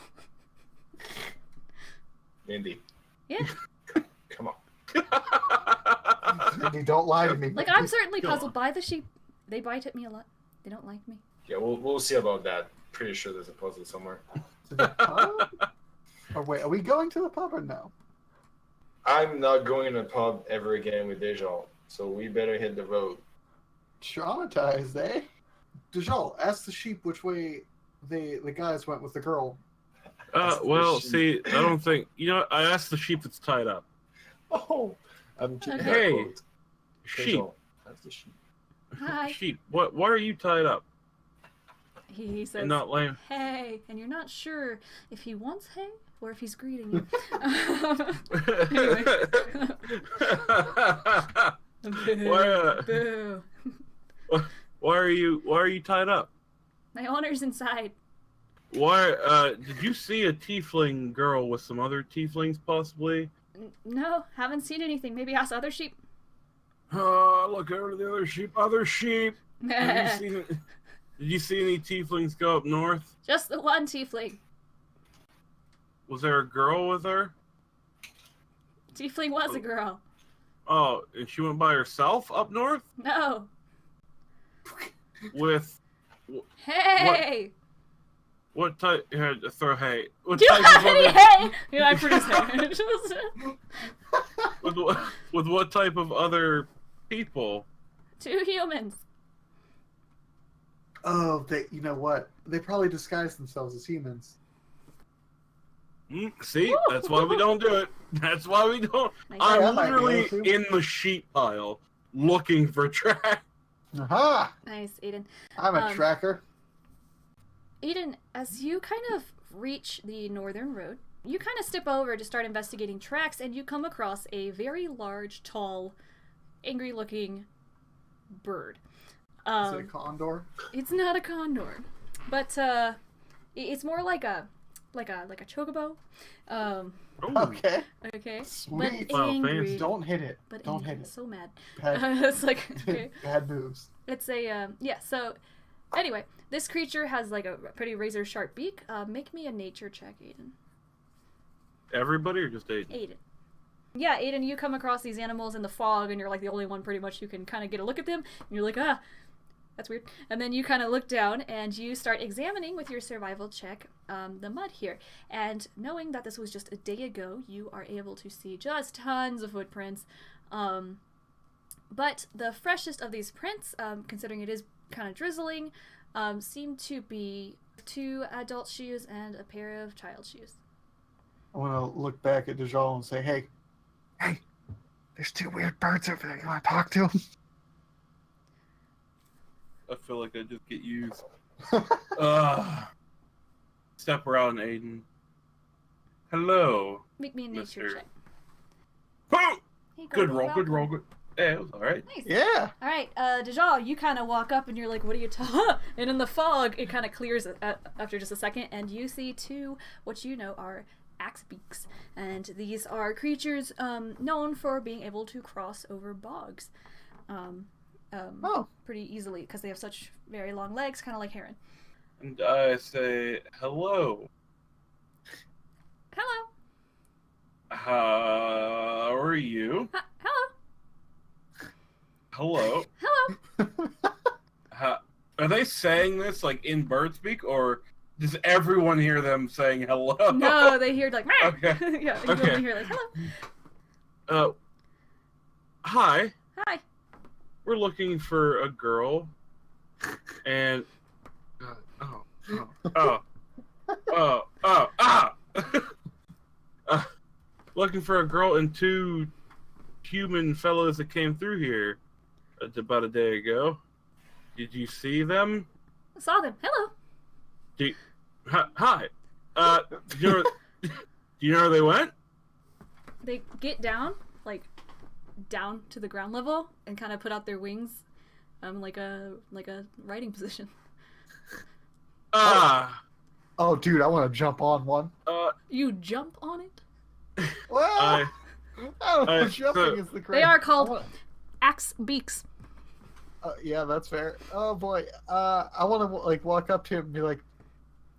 Mindy, Yeah. come on. And you don't lie to me. Like, I'm certainly Go puzzled on. by the sheep. They bite at me a lot. They don't like me. Yeah, we'll see about that. Pretty sure there's a puzzle somewhere. To the pub? Or wait, are we going to the pub or no? I'm not going in a pub ever again with Dajjal, so we better hit the road. Traumatized, eh? Dajjal, ask the sheep which way the guys went with the girl. Well, sheep. see, I don't think... You know, I asked the sheep that's tied up. Oh, I'm keeping Okay. that Hey, quote. sheep. Dajjal, that's the sheep. Hi. Sheep, why are you tied up? He says, And not laying... "Hey," and you're not sure if he wants hay or if he's greeting you. Anyway. Why, Boo. why are you tied up? My owner's inside. Why, did you see a tiefling girl with some other tieflings, possibly? No, haven't seen anything. Maybe ask other sheep. Look over to the other sheep. Other sheep! Did you see any tieflings go up north? Just the one tiefling. Was there a girl with her? Tiefling was a girl. Oh, and she went by herself up north? No. With... Hey! What type... Here, throw hay. What Do you type have of any other... hay? Yeah, I produce hay. with what type of other people? 2 humans. Oh, you know what? They probably disguise themselves as humans. See? That's why we don't do it. That's why we don't... Nice. Yeah, I'm that might be literally it, too. in the sheep pile looking for track. Aha! Nice, Ayden. I'm a tracker. Ayden, as you kind of reach the northern road, you kind of step over to start investigating tracks, and you come across a very large, tall, angry-looking bird. Is it a condor? It's not a condor, but it's more like a chocobo. Ooh. Okay. Okay, Sweet. but Wow, angry. fancy. Don't hit it. But Don't angry. hit it. So mad. Bad, It's like okay. bad moves. It's a yeah. So anyway, this creature has like a pretty razor sharp beak. Make me a nature check, Ayden. Everybody or just Aiden? Ayden. Yeah, Ayden, you come across these animals in the fog, and you're like the only one pretty much who can kind of get a look at them. And you're like, that's weird. And then you kind of look down, and you start examining with your survival check the mud here. And knowing that this was just a day ago, you are able to see just tons of footprints. But the freshest of these prints, considering it is kind of drizzling, seem to be 2 adult shoes and a pair of child shoes. I want to look back at Dajjal and say, hey, there's 2 weird birds over there. You want to talk to them? I feel like I just get used. Step around, Ayden. Hello. Make me a nature Mr. check. Oh! Hey, Good Gordon, roll, welcome. good roll, good. Yeah, it was alright. Nice. Yeah. All right, Dajjal, you kind of walk up and you're like, what are you talking? And in the fog, it kind of clears after just a second, and you see 2 what you know are axe beaks. And these are creatures known for being able to cross over bogs pretty easily because they have such very long legs, kind of like heron. And I say, hello. Hello. How are you? Hello. Hello. Hello. Are they saying this like in bird speak, or does everyone hear them saying hello? No, they hear like, "Meow." Okay. Yeah, you Okay. only hear like, hello. Hi. Hi. We're looking for a girl, and looking for a girl and 2 human fellows that came through here about a day ago. Did you see them? I saw them. Hello. Hi. Do you know where they went? They get down, like, down to the ground level and kind of put out their wings, like a riding position. Oh, dude, I want to jump on one. You jump on it? Well, I don't know. I- Jumping is the correct. They are called axe beaks. Yeah, that's fair. Oh boy, I want to like walk up to him and be like,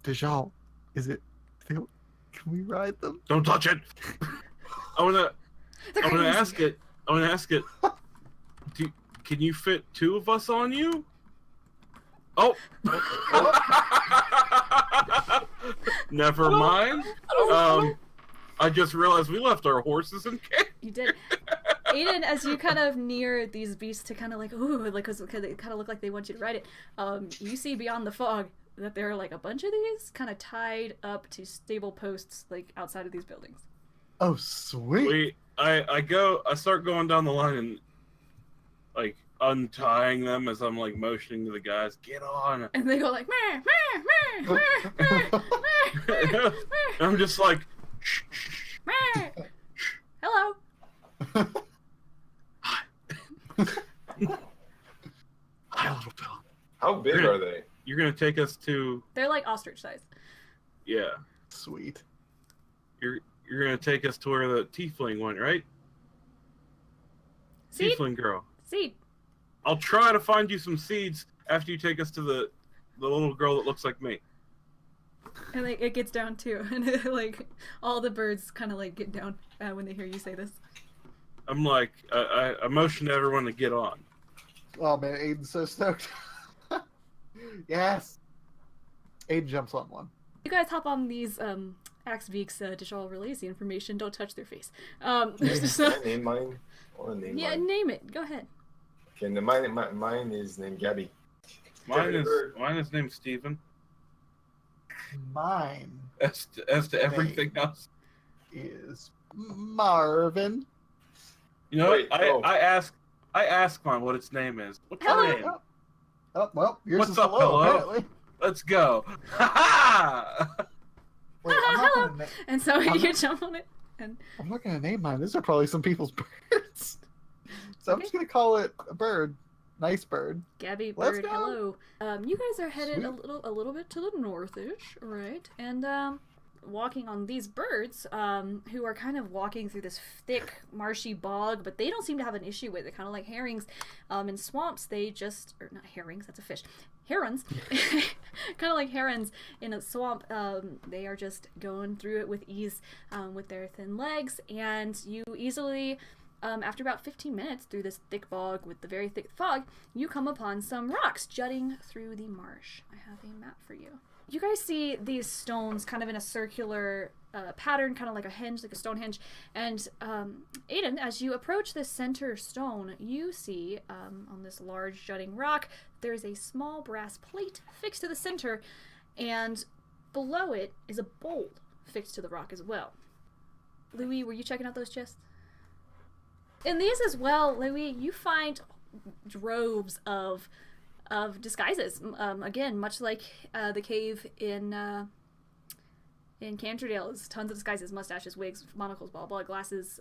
Dajjal, can we ride them? Don't touch it. I wanna ask it. Can you fit 2 of us on you? Oh. Never mind. I just realized we left our horses in camp. You did. Ayden, as you kind of near these beasts to kind of like, ooh, like, cause they kind of look like they want you to ride it, you see beyond the fog that there are like a bunch of these kind of tied up to stable posts like outside of these buildings. Oh, sweet. I start going down the line and like untying them as I'm like motioning to the guys, get on. And they go like, meh, meh, meh, meh, meh, meh, meh, I'm just like, meh. Hello. hi, little fella. How big are they? You're gonna take us to, They're like ostrich sized. yeah. Sweet. You're gonna take us to where the tiefling went, right? Seed? Tiefling girl. Seed. I'll try to find you some seeds after you take us to the little girl that looks like me. And like, it gets down too. And like all the birds kind of like get down when they hear you say this. I'm like, I motion to everyone to get on. Oh man, Ayden's so stoked. Yes. Ayden jumps on one. You guys hop on these axe beaks to show release the information. Don't touch their face. Can I name mine? I want to name Yeah, mine. name it. Go ahead. Okay, mine is named Gabby. Mine is named Steven. Mine As to everything else. is Marvin. You know, Wait, I ask mine what its name is. What's Hello. your name? Oh, well, yours What's is up, hello, hello? apparently. Let's go. Ha ha! Wait, I'm not Hello. gonna And so you jump on it. And I'm not gonna name mine. These are probably some people's birds. So I'm Okay. just gonna call it a bird. Nice bird. Gabby, Let's bird, go. hello. You guys are headed Sweet. a little bit to the northish, right? And walking on these birds, who are kind of walking through this thick, marshy bog, but they don't seem to have an issue with it. Kind of like herrings in swamps, they just, or not herrings, that's a fish. Herons, kind of like herons in a swamp, they are just going through it with ease with their thin legs, and you easily, after about 15 minutes through this thick bog with the very thick fog, you come upon some rocks jutting through the marsh. I have a map for you. you guys see these stones kind of in a circular pattern, kind of like a hinge, like a stone hinge. And Ayden, as you approach this center stone, you see on this large jutting rock, there's a small brass plate fixed to the center, and below it is a bowl fixed to the rock as well. Loowee, were you checking out those chests? In these as well, Loowee, you find droves of disguises. Again, much like the cave in Canterdale, is tons of disguises, mustaches, wigs, monocles, blah blah, glasses,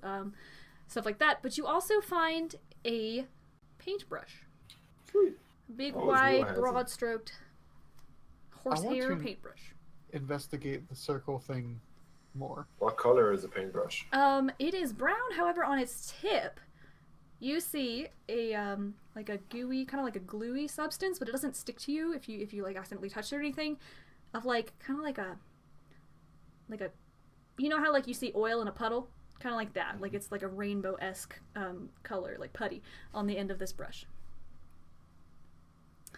stuff like that. But you also find a paintbrush. Sweet. Big, Always wide, realizing. broad-stroked horsehair want to- paintbrush. Investigate the circle thing more. What color is the paintbrush? It is brown. However, on its tip, you see a like a gooey, kind of like a gluey substance, but it doesn't stick to you if you like accidentally touch it or anything. Of like kind of like a you know how like you see oil in a puddle, kind of like that. Like it's like a rainbow-esque color, like putty on the end of this brush.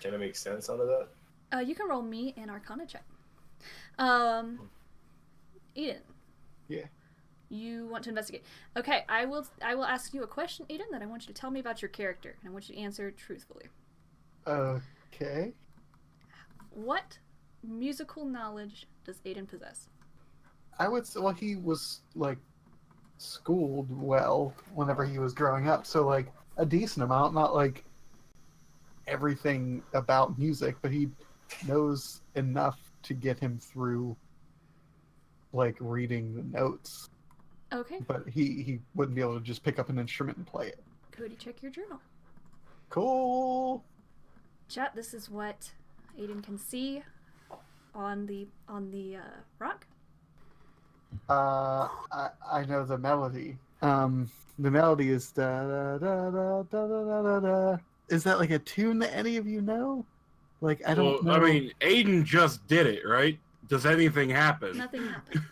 Can I make sense out of that? You can roll me an Arcana check. Ayden. Yeah. You want to investigate. Okay, I will ask you a question, Ayden, that I want you to tell me about your character, and I want you to answer truthfully. Okay. What musical knowledge does Ayden possess? I would say, well, he was, like, schooled well whenever he was growing up, so, like, a decent amount, not, like, everything about music, but he knows enough to get him through, like, reading the notes. Okay. But he wouldn't be able to just pick up an instrument and play it. Cody, check your journal. Cool. Chat, this is what Ayden can see on the rock. I know the melody. The melody is da da da da da da da da. Is that like a tune that any of you know? Like I don't know. I mean, Ayden just did it, right? Does anything happen? Nothing happens.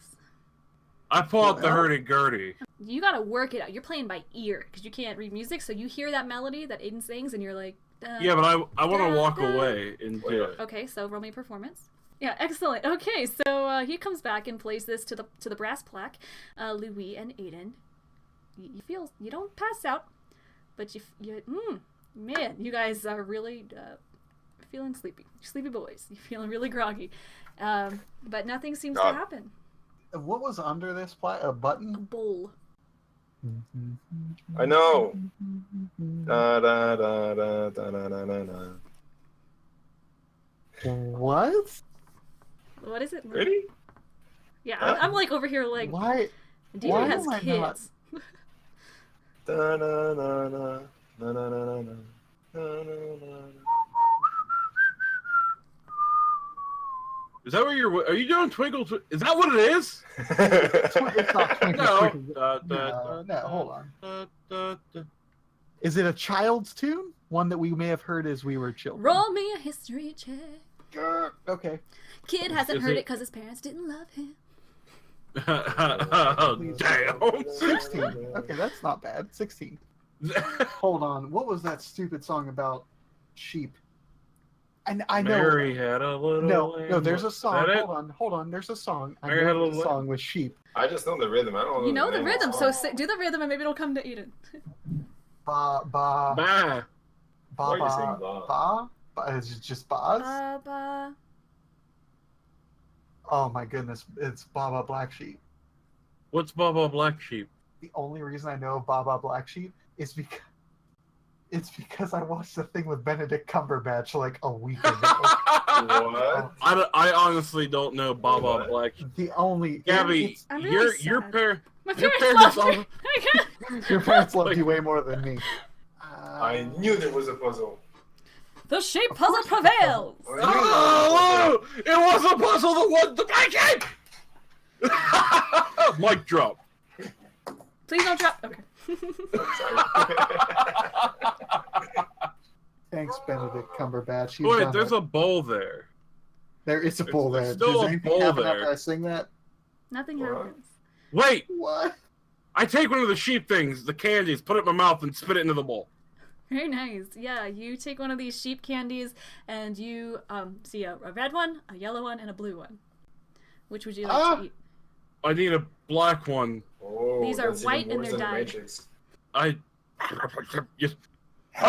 I pull out the Well- hurdy-gurdy. You gotta work it out. You're playing by ear because you can't read music, so you hear that melody that Ayden sings, and you're like, Yeah, but I want to walk da. away and do it. Okay, so roll me a performance. Yeah, excellent. Okay, so he comes back and plays this to the brass plaque. Loowee and Ayden, you feel, you don't pass out, but man, you guys are really feeling sleepy. Sleepy boys. You're feeling really groggy, but nothing seems to happen. What was under this a A button? bowl. I know. Da, da, da, da, da, da, da, da, da. What? What is it? Really? Yeah, Huh? I'm like over here like, Why? Dean why has am I kids. Da, da, da, da, da, da, da, da, da, da, da, da. Is that what are you doing Twinkle? Is that what it is? It's not Twinkle No. Twinkle. No, hold on. on. Is it a child's tune? One that we may have heard as we were children. Roll me a history check. Okay. Kid hasn't Is heard it- it because his parents didn't love him. Oh, damn. 16. Okay, that's not bad. 16. Hold on. What was that stupid song about sheep? And I know. Mary had a little. No, lamb. there's a Is song. that it? Hold on. There's a song. I Mary had a know the little song with sheep. I just know the rhythm. I don't know You know the name of rhythm, song. so do the rhythm and maybe it'll come to Ayden. Ba ba Bah. ba Why are you saying ba ba? ba. Is it just Baz? Ba. Oh my goodness, it's Baba Black Sheep. What's Baba Black Sheep? The only reason I know of Baba Black Sheep is because I watched the thing with Benedict Cumberbatch like a week ago. What? I honestly don't know Baba What? Black Sheep. The only Gabby, I'm really your sad. My your parents parents loved me. your parents loved you way more than me. I knew there was a puzzle. The shape puzzle prevails. I knew there was a Oh, it was a puzzle that won the Black Sheep! Mic drop. Please don't drop. Okay. Thanks, Benedict Cumberbatch. You've Wait, done there's it. a bowl there. There is a bowl there's there. still Does a anything bowl happen there. after I sing that? Nothing What? happens. Wait, What? I take one of the sheep things, the candies, put it in my mouth, and spit it into the bowl. Very nice. Yeah, you take one of these sheep candies and you see a red one, a yellow one, and a blue one. Which would you like to eat? I need a black one. Oh, These are that's white even and worse they're than the dyed. Matrix. Yes. You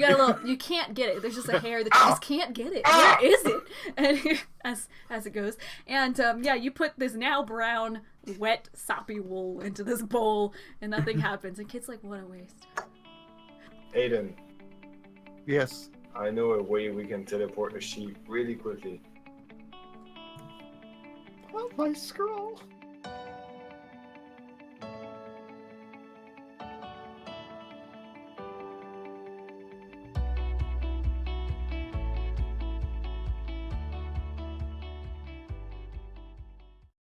got a little. You can't get it. There's just a hair that you just can't get it. Where is it? And as it goes, and yeah, you put this now brown, wet, soppy wool into this bowl, and nothing happens. And Kit's like, "What a waste." Ayden, Yes. I know a way we can teleport a sheep really quickly. Oh, my scroll.